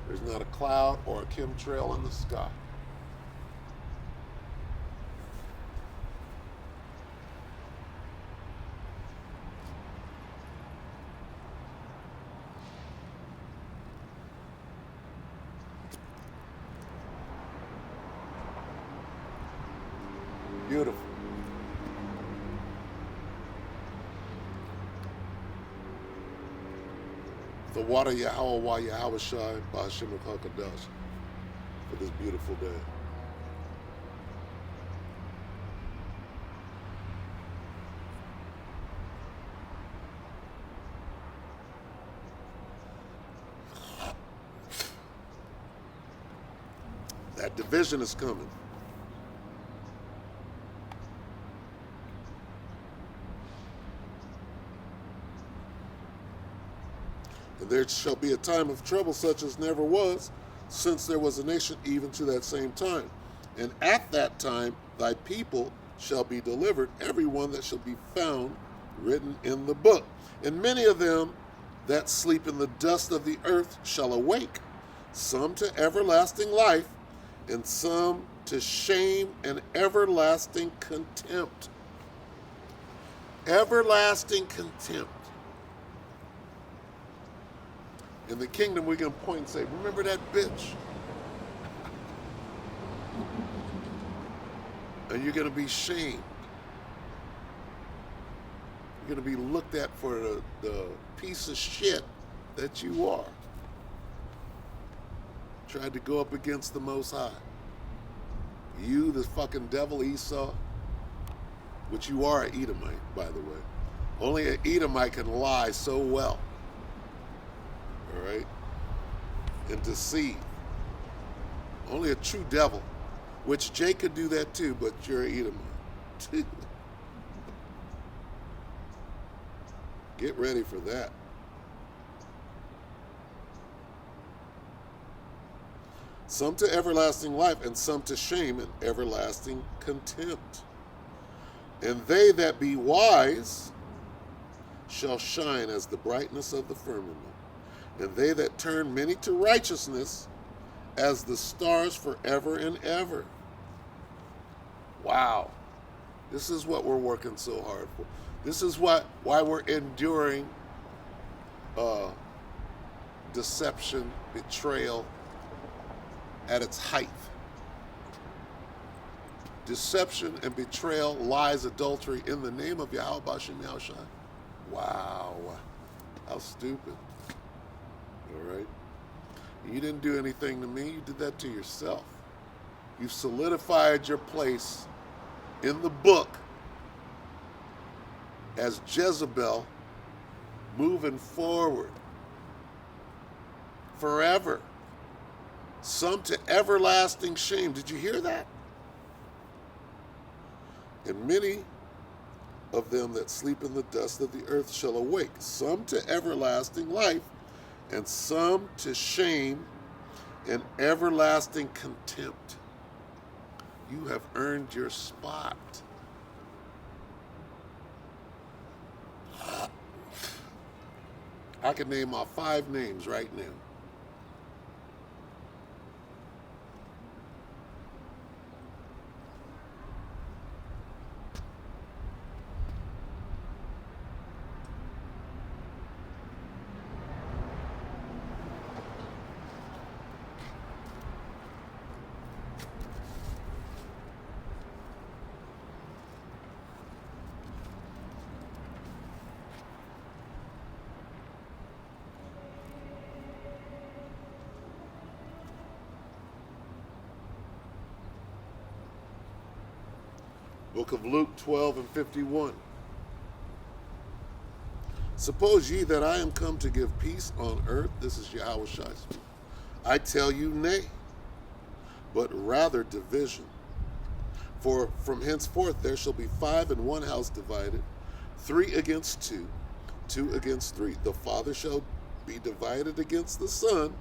There's not a cloud or a chemtrail in the sky. Beautiful. The water Yahweh Yahweh Shai Ba'Hashem HaKadosh for this beautiful day. That division is coming. And there shall be a time of trouble such as never was, since there was a nation even to that same time. And at that time thy people shall be delivered, every one that shall be found written in the book. And many of them that sleep in the dust of the earth shall awake, some to everlasting life, and some to shame and everlasting contempt. Everlasting contempt. In the kingdom, we're going to point and say, remember that bitch? And you're going to be shamed. You're going to be looked at for the piece of shit that you are. Tried to go up against the Most High. You, the fucking devil Esau, which you are an Edomite, by the way. Only an Edomite can lie so well. All right? And deceive. Only a true devil, which Jay could do that too, but you're an Edomite. Get ready for that. Some to everlasting life, and some to shame and everlasting contempt. And they that be wise shall shine as the brightness of the firmament, and they that turn many to righteousness as the stars forever and ever. Wow. This is what we're working so hard for. This is why we're enduring deception, betrayal at its height. Deception and betrayal, lies, adultery in the name of Yahweh Bashem Yahushua. Wow. How stupid. All right? You didn't do anything to me. You did that to yourself. You've solidified your place in the book as Jezebel moving forward forever. Some to everlasting shame. Did you hear that? And many of them that sleep in the dust of the earth shall awake, some to everlasting life, and some to shame and everlasting contempt. You have earned your spot. I can name off 5 names right now. Book of Luke 12 and 51. Suppose ye that I am come to give peace on earth, this is Yahweh Shai speaking. I tell you nay, but rather division. For from henceforth there shall be 5 in one house divided, 3 against 2, 2 against 3. The father shall be divided against the son,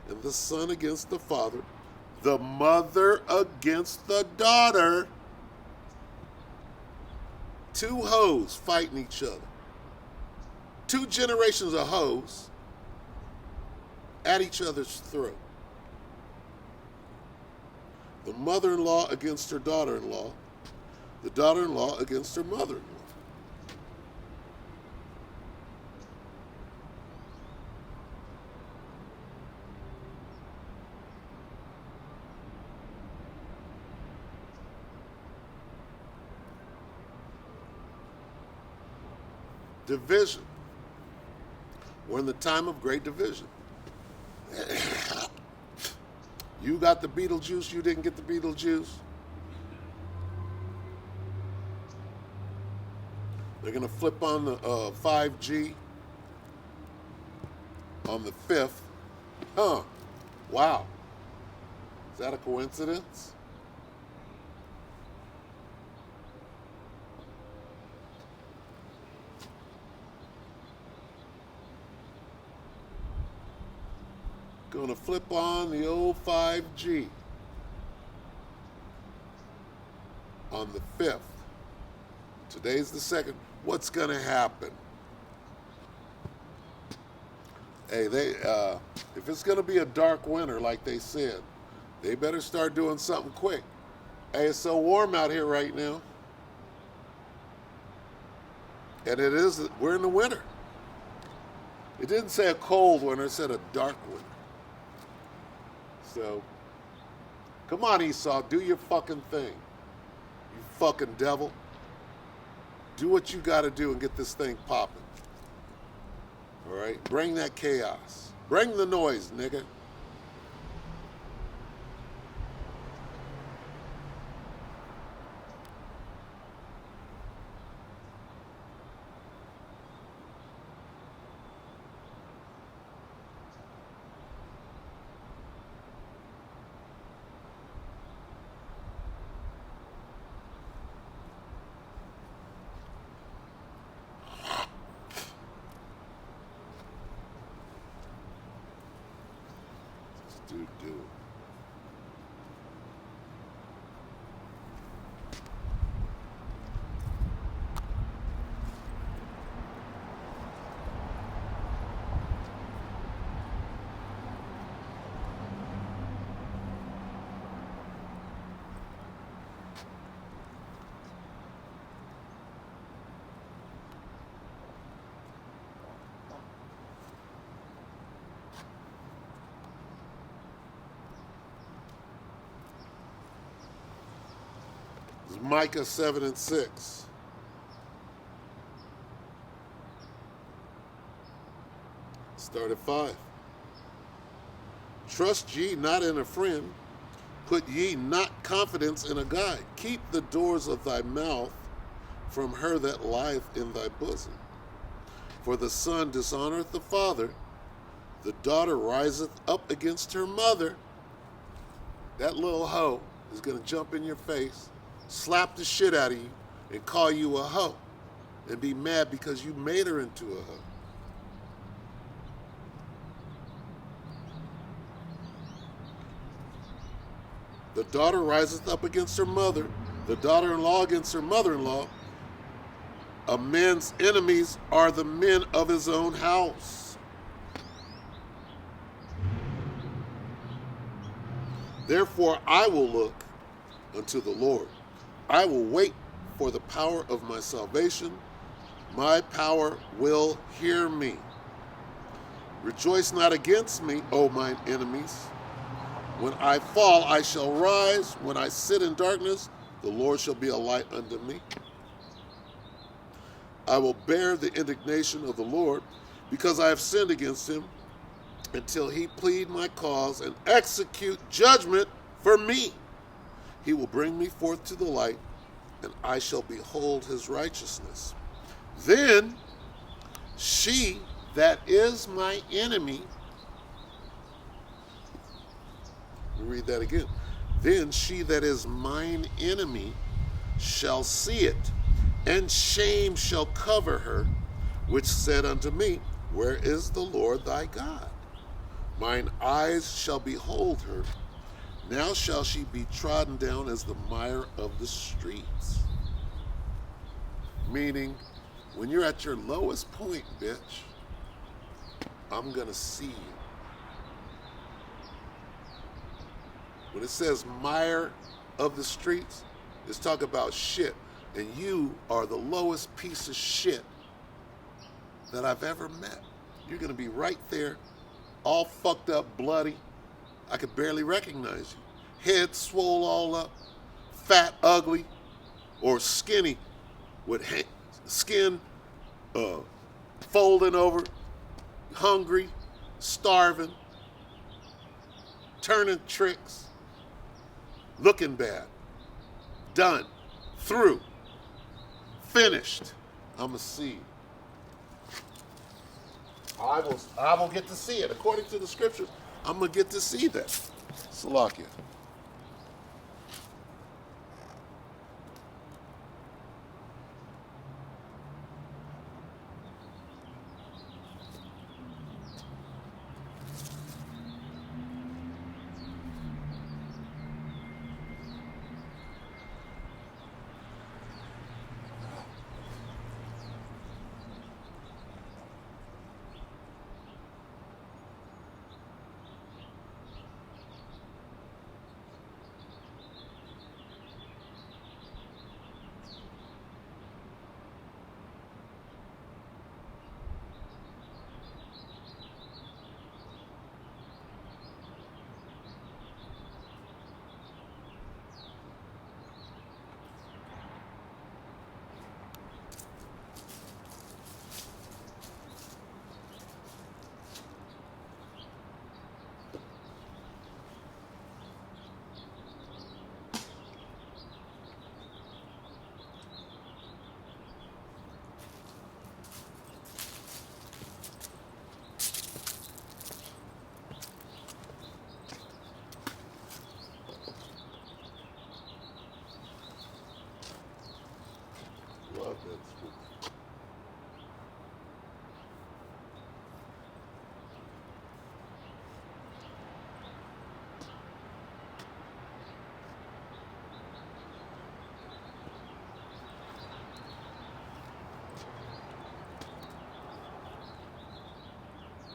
and the son against the father, the mother against the daughter. 2 hoes fighting each other. 2 generations of hoes at each other's throat. The mother-in-law against her daughter-in-law. The daughter-in-law against her mother-in-law. Division. We're in the time of great division. You got the Beetlejuice, you didn't get the Beetlejuice. They're going to flip on the 5G on the 5th. Huh. Wow. Is that a coincidence? Gonna flip on the old 5G on the 5th. Today's the 2nd. What's gonna happen? Hey, if it's gonna be a dark winter like they said, they better start doing something quick. Hey, it's so warm out here right now. And we're in the winter. It didn't say a cold winter, it said a dark winter. So, come on, Esau, do your fucking thing. You fucking devil. Do what you gotta do and get this thing popping. All right? Bring that chaos. Bring the noise, nigga. Dude, do it. Micah 7:6. Start at 5. Trust ye not in a friend, put ye not confidence in a guide. Keep the doors of thy mouth from her that lieth in thy bosom. For the son dishonoreth the father, the daughter riseth up against her mother. That little hoe is going to jump in your face, slap the shit out of you, and call you a hoe, and be mad because you made her into a hoe. The daughter riseth up against her mother, the daughter-in-law against her mother-in-law. A man's enemies are the men of his own house. Therefore I will look unto the Lord. I will wait for the power of my salvation. My power will hear me. Rejoice not against me, O mine enemies. When I fall, I shall rise. When I sit in darkness, the Lord shall be a light unto me. I will bear the indignation of the Lord, because I have sinned against him, until he plead my cause and execute judgment for me. He will bring me forth to the light, and I shall behold his righteousness. Then she that is my enemy, read that again. Then she that is mine enemy shall see it, and shame shall cover her, which said unto me, Where is the Lord thy God? Mine eyes shall behold her. Now shall she be trodden down as the mire of the streets. Meaning, when you're at your lowest point, bitch, I'm going to see you. When it says mire of the streets, it's talking about shit. And you are the lowest piece of shit that I've ever met. You're going to be right there, all fucked up, bloody. I could barely recognize you. Head swole all up, fat, ugly, or skinny with skin folding over, hungry, starving, turning tricks, looking bad, done, through, finished. I'm a seed. I will get to see it. According to the scriptures, I'm going to get to see that. Salakia.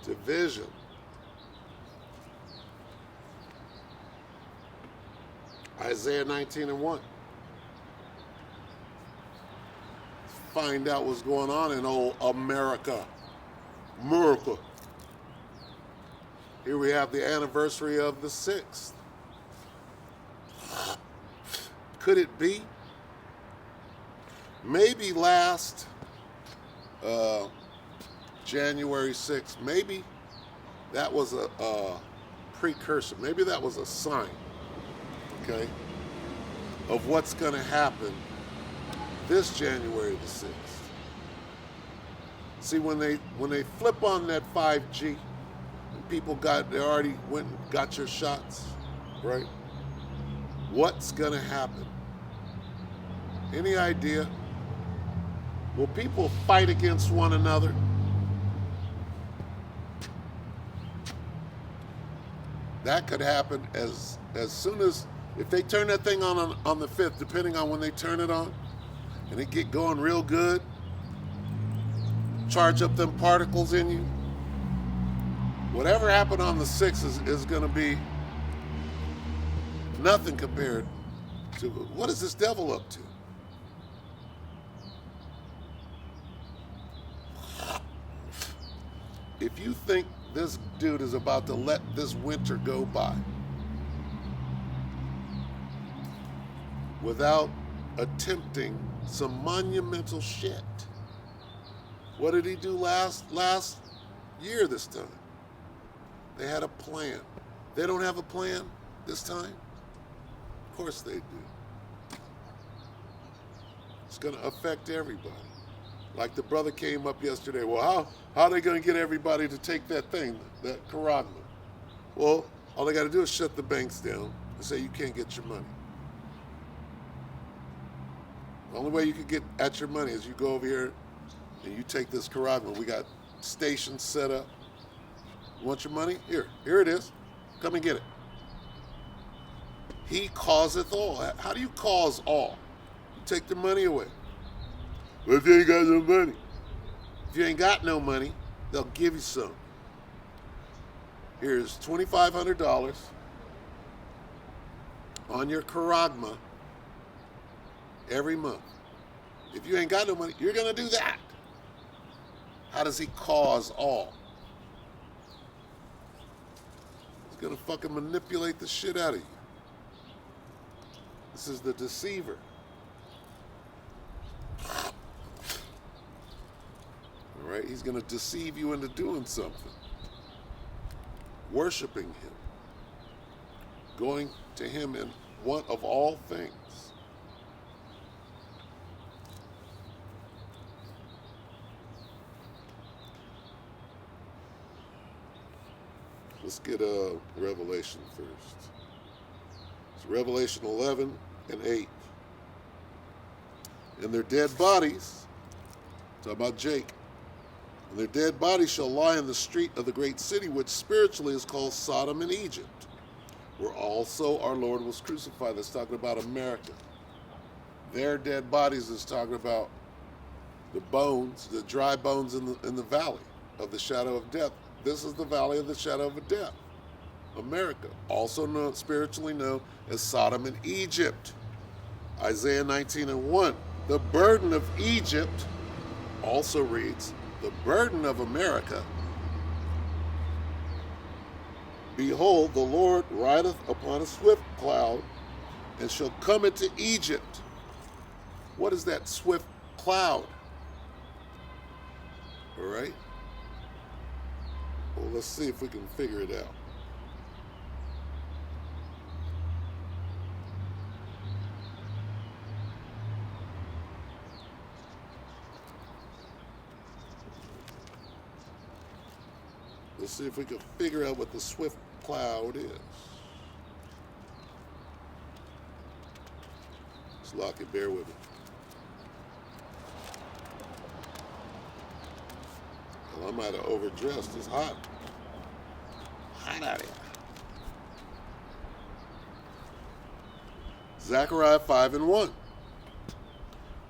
Division. Isaiah 19:1. Find out what's going on in old America. America. Here we have the anniversary of the 6th. Could it be? Maybe last January 6th, maybe that was a precursor. Maybe that was a sign, okay, of what's going to happen this January the 6th. See, when they flip on that 5G, and people they already went and got your shots, right? What's going to happen? Any idea? Will people fight against one another? That could happen as soon as, if they turn that thing on the 5th, depending on when they turn it on, and it get going real good, charge up them particles in you. Whatever happened on the 6th is going to be nothing compared to, what is this devil up to? If you think this dude is about to let this winter go by without attempting some monumental shit, what did he do last year this time? They had a plan. They don't have a plan this time? Of course they do. It's going to affect everybody. Like the brother came up yesterday. Well, how are they going to get everybody to take that thing, that charagma? Well, all they got to do is shut the banks down and say you can't get your money. The only way you can get at your money is you go over here and you take this charagma. We got stations set up. You want your money? Here it is. Come and get it. He causeth all. How do you cause all? You take the money away. Well, if you ain't got no money. If you ain't got no money, they'll give you some. Here's $2,500 on your charagma every month. If you ain't got no money, you're going to do that. How does he cause all? He's going to fucking manipulate the shit out of you. This is the deceiver. All right, he's going to deceive you into doing something. Worshiping him. Going to him in want of all things. Let's get Revelation first. It's Revelation 11 and 8. And their dead bodies, talk about Jake, and their dead bodies shall lie in the street of the great city, which spiritually is called Sodom and Egypt, where also our Lord was crucified. That's talking about America. Their dead bodies is talking about the bones, the dry bones in the valley of the shadow of death. This is the valley of the shadow of death. America, also known, spiritually known as Sodom and Egypt. Isaiah 19:1. The burden of Egypt also reads, the burden of America. Behold, the Lord rideth upon a swift cloud, and shall come into Egypt. What is that swift cloud? All right. Well, let's see if we can figure it out. Let's see if we can figure out what the swift cloud is. Let's lock it, bear with me. Well, I might have overdressed. It's hot. Hot out here. Zechariah 5:1.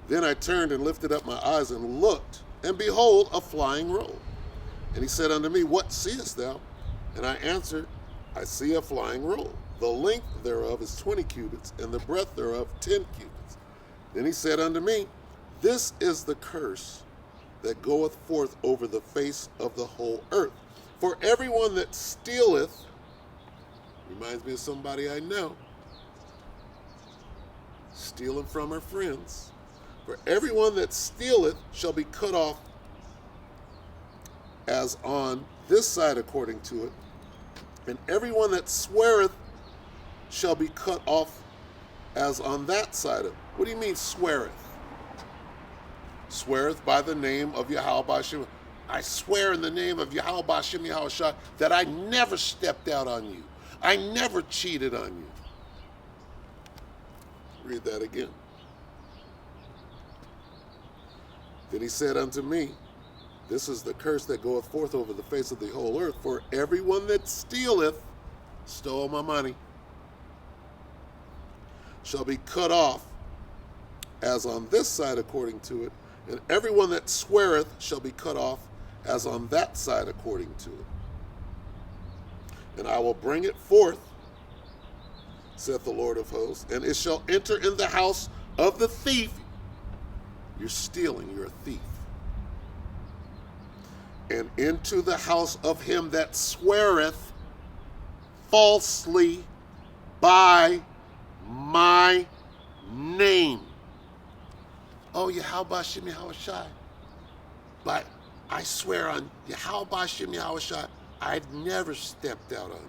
Then I turned and lifted up my eyes and looked, and behold, a flying roll. And he said unto me, What seest thou? And I answered, I see a flying roll. The length thereof is 20 cubits, and the breadth thereof 10 cubits. Then he said unto me, This is the curse that goeth forth over the face of the whole earth. For everyone that stealeth, reminds me of somebody I know, stealing from her friends. For everyone that stealeth shall be cut off as on this side according to it, and everyone that sweareth shall be cut off as on that side of it. What do you mean sweareth? Sweareth by the name of Yahweh Bashim. I swear in the name of Yahweh Bashim Yahushua that I never stepped out on you. I never cheated on you. Read that again. Then he said unto me, This is the curse that goeth forth over the face of the whole earth. For everyone that stealeth, stole my money, shall be cut off as on this side according to it, and everyone that sweareth shall be cut off as on that side according to it. And I will bring it forth, saith the Lord of hosts, and it shall enter in the house of the thief. You're stealing, you're a thief. And into the house of him that sweareth falsely by my name. Oh, Yahweh Shem Yahushai. But I swear on Yahweh Shem Yahushai, I'd never stepped out on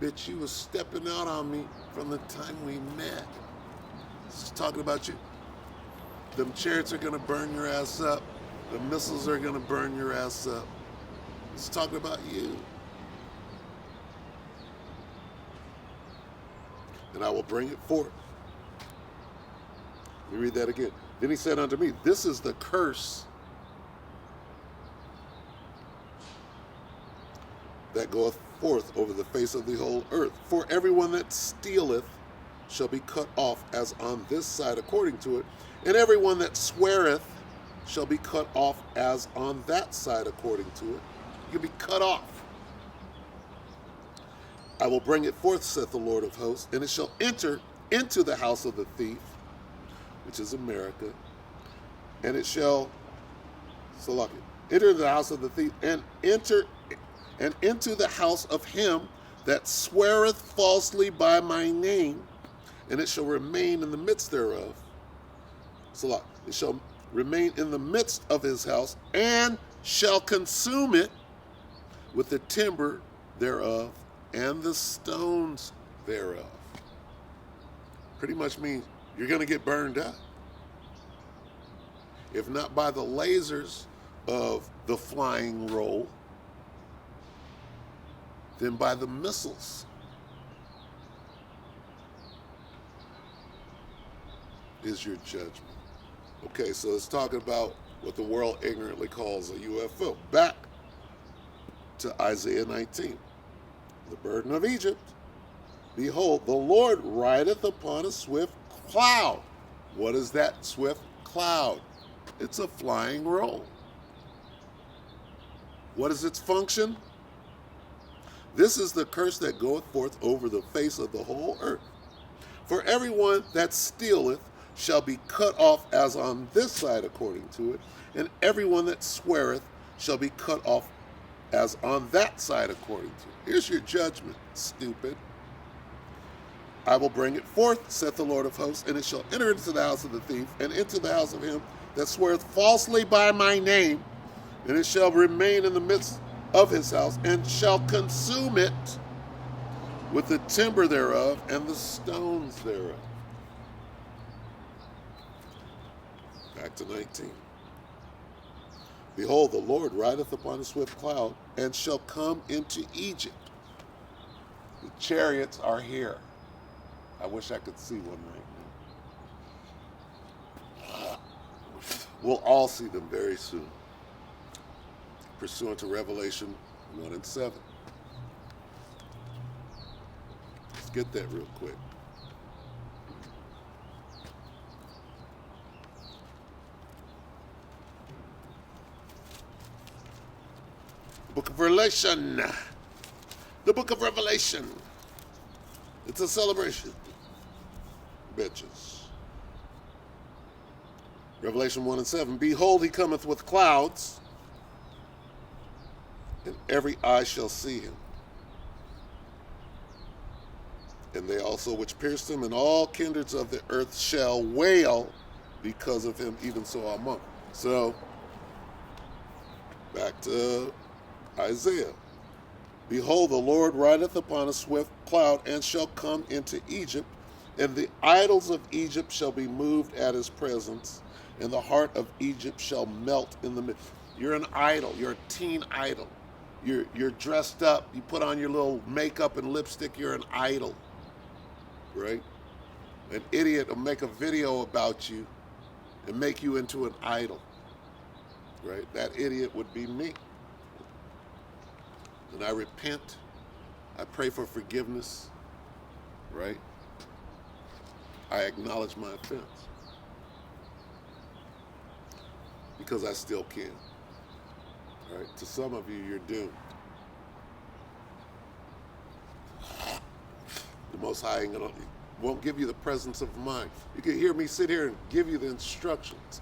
you. Bitch, you was stepping out on me from the time we met. It's talking about you. Them chariots are going to burn your ass up. The missiles are going to burn your ass up. It's talking about you. And I will bring it forth. Let me read that again. Then he said unto me, This is the curse that goeth forth over the face of the whole earth. For everyone that stealeth shall be cut off as on this side according to it, and everyone that sweareth shall be cut off as on that side according to it. You'll be cut off. I will bring it forth, saith the Lord of hosts, and it shall enter into the house of the thief, which is America, and it shall enter the house of the thief, and into the house of him that sweareth falsely by my name, and it shall remain in the midst thereof. It shall remain in the midst of his house, and shall consume it with the timber thereof and the stones thereof. Pretty much means you're going to get burned up. If not by the lasers of the flying roll, then by the missiles. Is your judgment. Okay, so it's talking about what the world ignorantly calls a UFO. Back to Isaiah 19. The burden of Egypt. Behold, the Lord rideth upon a swift cloud. What is that swift cloud? It's a flying roll. What is its function? This is the curse that goeth forth over the face of the whole earth. For everyone that stealeth shall be cut off as on this side according to it, and everyone that sweareth shall be cut off as on that side according to it. Here's your judgment, stupid. I will bring it forth, saith the Lord of hosts, and it shall enter into the house of the thief, and into the house of him that sweareth falsely by my name, and it shall remain in the midst of his house, and shall consume it with the timber thereof and the stones thereof. Back to 19. Behold, the Lord rideth upon a swift cloud, and shall come into Egypt. The chariots are here. I wish I could see one right now. We'll all see them very soon, pursuant to Revelation 1 and 7. Let's get that real quick. Book of Revelation. The book of Revelation. It's a celebration. Bitches. Revelation 1:7. Behold, he cometh with clouds, and every eye shall see him. And they also which pierced him, and all kindreds of the earth shall wail because of him, even so among. So, back to Isaiah. Behold, the Lord rideth upon a swift cloud, and shall come into Egypt, and the idols of Egypt shall be moved at his presence, and the heart of Egypt shall melt in the midst. You're an idol. You're a teen idol. You're dressed up. You put on your little makeup and lipstick. You're an idol, right? An idiot will make a video about you and make you into an idol, right? That idiot would be me. And I repent. I pray for forgiveness, right? I acknowledge my offense. Because I still can. Right? To some of you, you're doomed. The Most High won't give you the presence of mind. You can hear me sit here and give you the instructions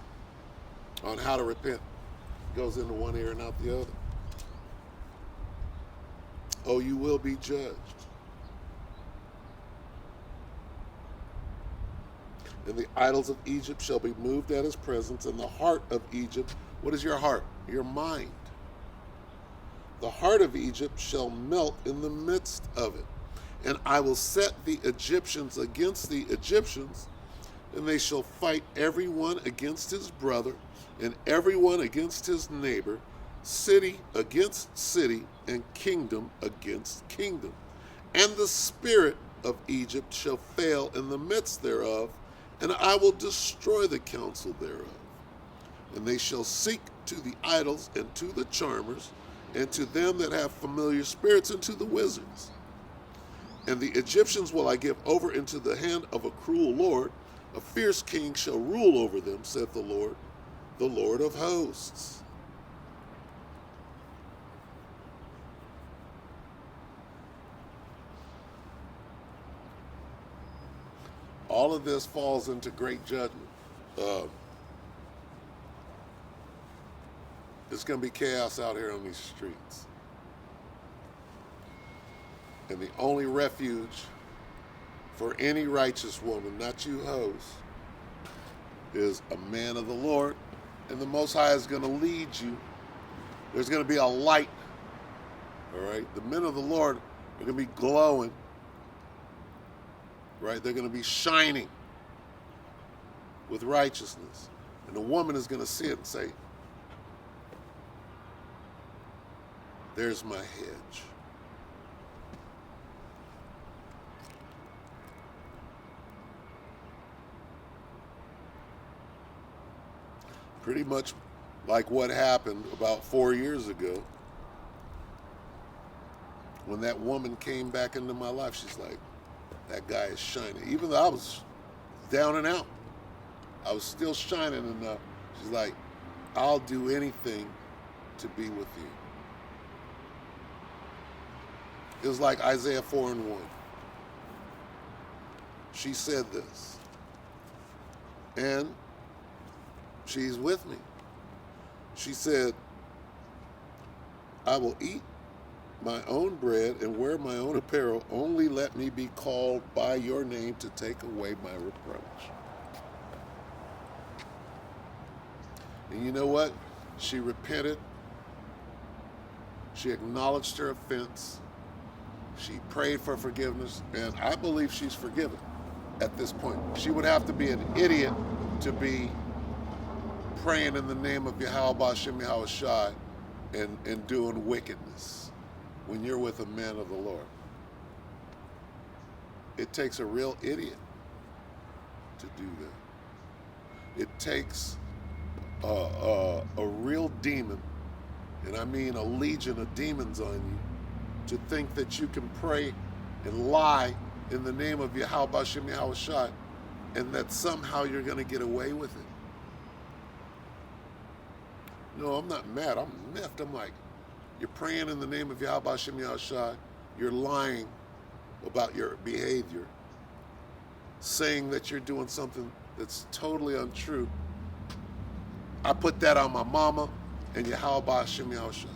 on how to repent. It goes into one ear and out the other. Oh, you will be judged. And the idols of Egypt shall be moved at his presence, and the heart of Egypt, what is your heart? Your mind. The heart of Egypt shall melt in the midst of it. And I will set the Egyptians against the Egyptians, and they shall fight every one against his brother, and every one against his neighbor, city against city, and kingdom against kingdom. And the spirit of Egypt shall fail in the midst thereof, and I will destroy the counsel thereof. And they shall seek to the idols, and to the charmers, and to them that have familiar spirits, and to the wizards. And the Egyptians will I give over into the hand of a cruel lord. A fierce king shall rule over them, saith the Lord of hosts. All of this falls into great judgment. There's going to be chaos out here on these streets. And the only refuge for any righteous woman, not you hoes, is a man of the Lord. And the Most High is going to lead you. There's going to be a light. All right? The men of the Lord are going to be glowing. Right? They're going to be shining with righteousness. And the woman is going to see it and say, there's my hedge. Pretty much like what happened about 4 years ago when that woman came back into my life. She's like, that guy is shining. Even though I was down and out, I was still shining enough. She's like, I'll do anything to be with you. It was like Isaiah 4:1. She said this. And she's with me. She said, I will eat my own bread and wear my own apparel. Only let me be called by your name to take away my reproach. And you know what? She repented. She acknowledged her offense. She prayed for forgiveness, and I believe she's forgiven at this point. She would have to be an idiot to be praying in the name of Yahweh B'Shem Yahweh Shai and doing wickedness when you're with a man of the Lord. It takes a real idiot to do that. It takes a real demon, and I mean a legion of demons on you, to think that you can pray and lie in the name of Yahweh B'Shem Yahweh Shai, and that somehow you're going to get away with it. No, I'm not mad. I'm miffed. I'm like, You're praying in the name of Yahweh Hashem Yahushua. You're lying about your behavior, saying that you're doing something that's totally untrue. I put that on my mama and Yahweh Hashem Yahushua.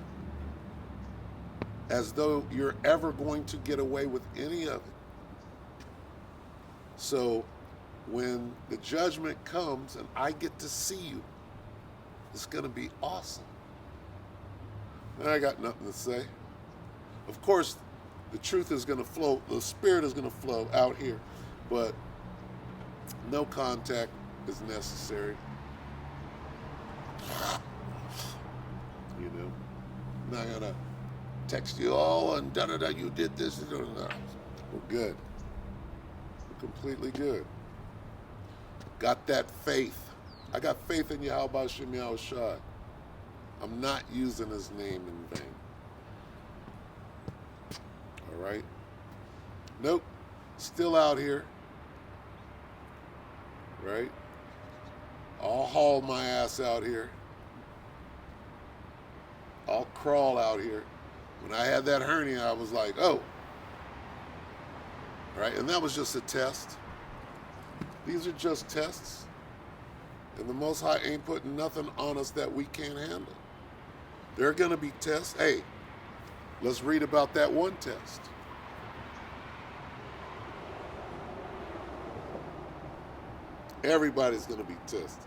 As though you're ever going to get away with any of it. So when the judgment comes and I get to see you, it's going to be awesome. I got nothing to say. Of course, the truth is going to flow, the spirit is going to flow out here, but no contact is necessary. You know, I'm not going to text you, oh, and da-da-da, you did this. We're good. We're completely good. Got that faith. I got faith in Yahweh Hashem Yahushua. I'm not using his name in vain. All right? Nope. Still out here. Right? I'll haul my ass out here. I'll crawl out here. When I had that hernia, I was like, oh. Right? And that was just a test. These are just tests. And the Most High ain't putting nothing on us that we can't handle. There are going to be tests. Hey, let's read about that one test. Everybody's going to be tested.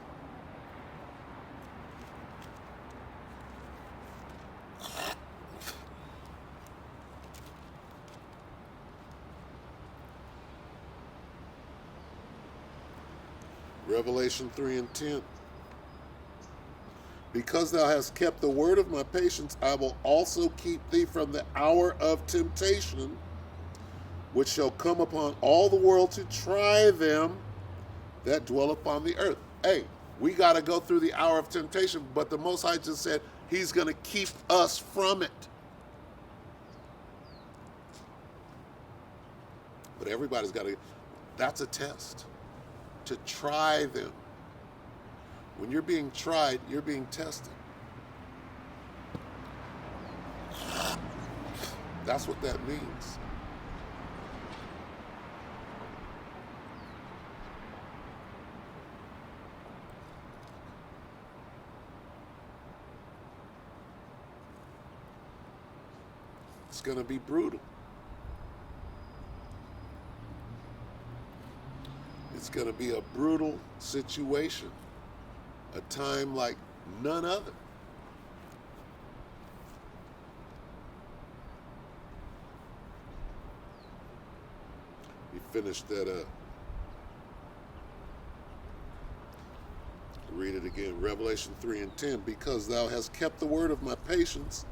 Revelation 3 and 10. Because thou hast kept the word of my patience, I will also keep thee from the hour of temptation, which shall come upon all the world to try them that dwell upon the earth. Hey, we got to go through the hour of temptation, but the Most High just said he's going to keep us from it. But everybody's got to, that's a test. To try them. When you're being tried, you're being tested. That's what that means. It's going to be brutal. It's going to be a brutal situation, a time like none other. We finished that up. Read it again. Revelation 3 and 10. Because thou hast kept the word of my patience,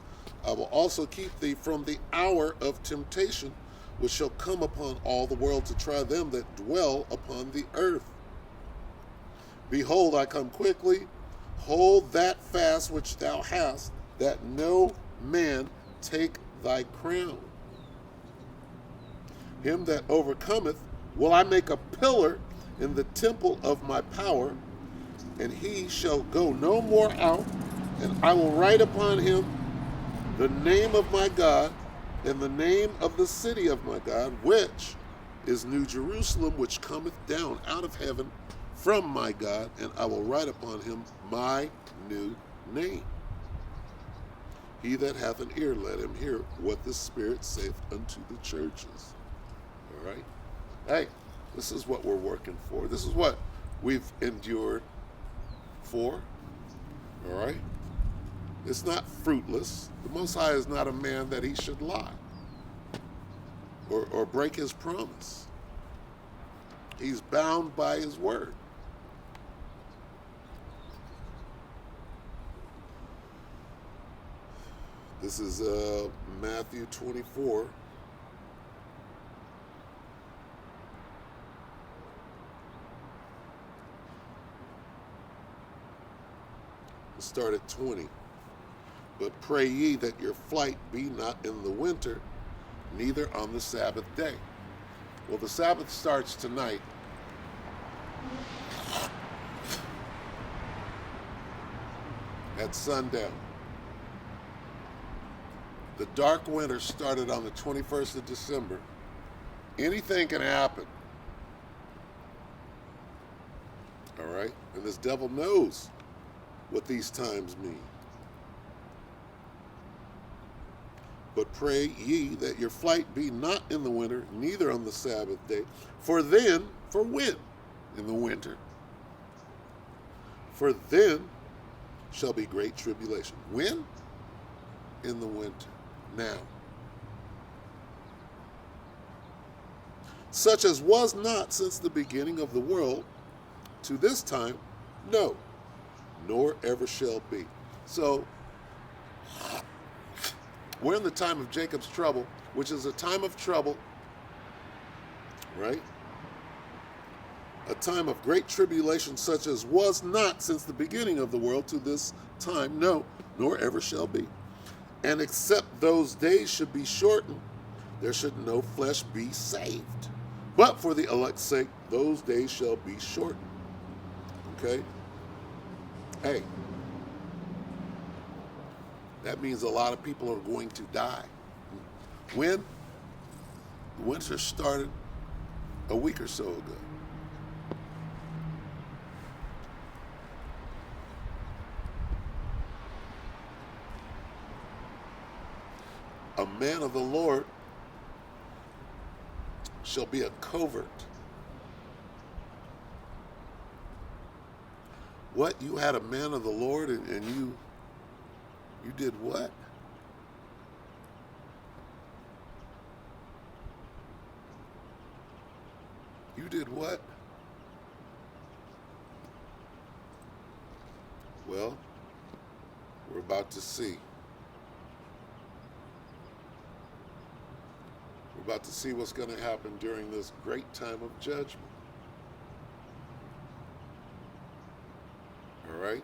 I will also keep thee from the hour of temptation, which shall come upon all the world to try them that dwell upon the earth. Behold, I come quickly. Hold that fast which thou hast, that no man take thy crown. Him that overcometh will I make a pillar in the temple of my power, and he shall go no more out, and I will write upon him the name of my God, and the name of the city of my God, which is New Jerusalem, which cometh down out of heaven from my God, and I will write upon him my new name. He that hath an ear, let him hear what the Spirit saith unto the churches. All right? Hey, this is what we're working for. This is what we've endured for. All right? It's not fruitless. The Most High is not a man that he should lie or break his promise. He's bound by his word. This is Matthew 24. We'll start at 20. But pray ye that your flight be not in the winter, neither on the Sabbath day. Well, the Sabbath starts tonight. At sundown. The dark winter started on the 21st of December. Anything can happen. All right? And this devil knows what these times mean. But pray ye that your flight be not in the winter, neither on the Sabbath day. For when? In the winter. For then shall be great tribulation. When? In the winter. Now. Such as was not since the beginning of the world to this time, no, nor ever shall be. So, we're in the time of Jacob's trouble, which is a time of trouble, right? A time of great tribulation such as was not since the beginning of the world to this time, no, nor ever shall be. And except those days should be shortened, there should no flesh be saved. But for the elect's sake, those days shall be shortened. Okay? Hey, that means a lot of people are going to die. When? The winter started a week or so ago. A man of the Lord shall be a covert. What? You had a man of the Lord and you did what? You did what? Well, we're about to see. We're about to see what's going to happen during this great time of judgment. All right?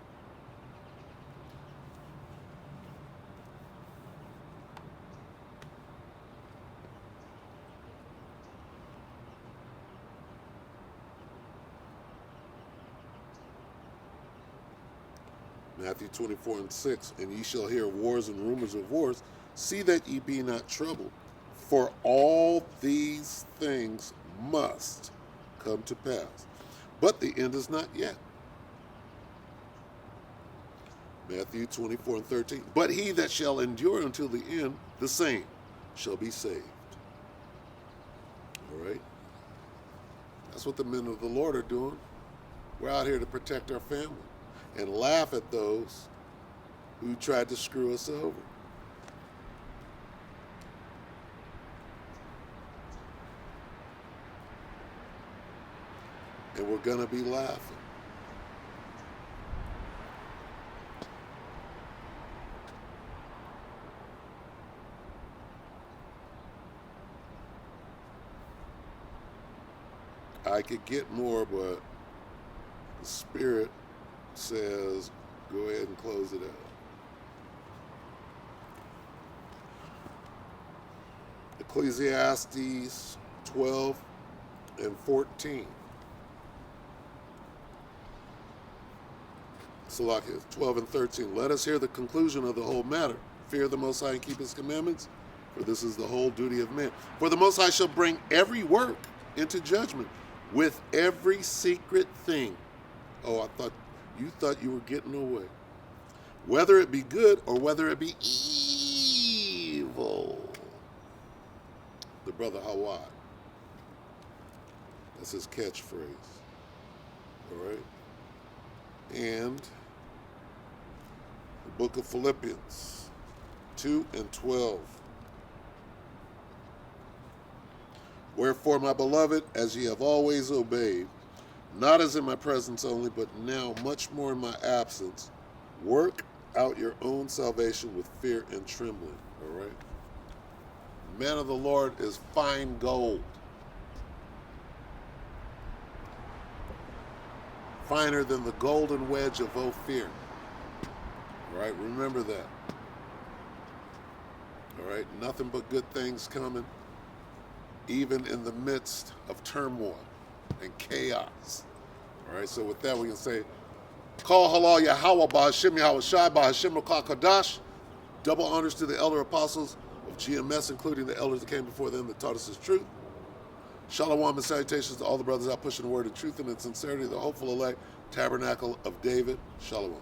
Matthew 24:6, and ye shall hear wars and rumors of wars. See that ye be not troubled, for all these things must come to pass. But the end is not yet. Matthew 24:13, but he that shall endure until the end, the same shall be saved. All right? That's what the men of the Lord are doing. We're out here to protect our family and laugh at those who tried to screw us over. And we're going to be laughing. I could get more, but the Spirit says, go ahead and close it out. Ecclesiastes 12 and 14. Salakia 12 and 13. Let us hear the conclusion of the whole matter. Fear the Most High and keep his commandments, for this is the whole duty of man. For the Most High shall bring every work into judgment with every secret thing. Oh, you thought you were getting away. Whether it be good or whether it be evil. The brother Hawad. That's his catchphrase. All right? And the book of Philippians 2 and 12. Wherefore, my beloved, as ye have always obeyed, not as in my presence only, but now much more in my absence, work out your own salvation with fear and trembling. All right? The man of the Lord is fine gold. Finer than the golden wedge of Ophir. All right? Remember that. All right? Nothing but good things coming, even in the midst of turmoil and chaos. All right, so with that, we can say, Call halal Yahweh Ba'Hashem Yahweh Shai Ba'Hashem Rakah Kadash. Double honors to the elder apostles of GMS, including the elders that came before them that taught us His truth. Shalom and salutations to all the brothers out pushing the word of truth and in sincerity, the hopeful elect, tabernacle of David. Shalom.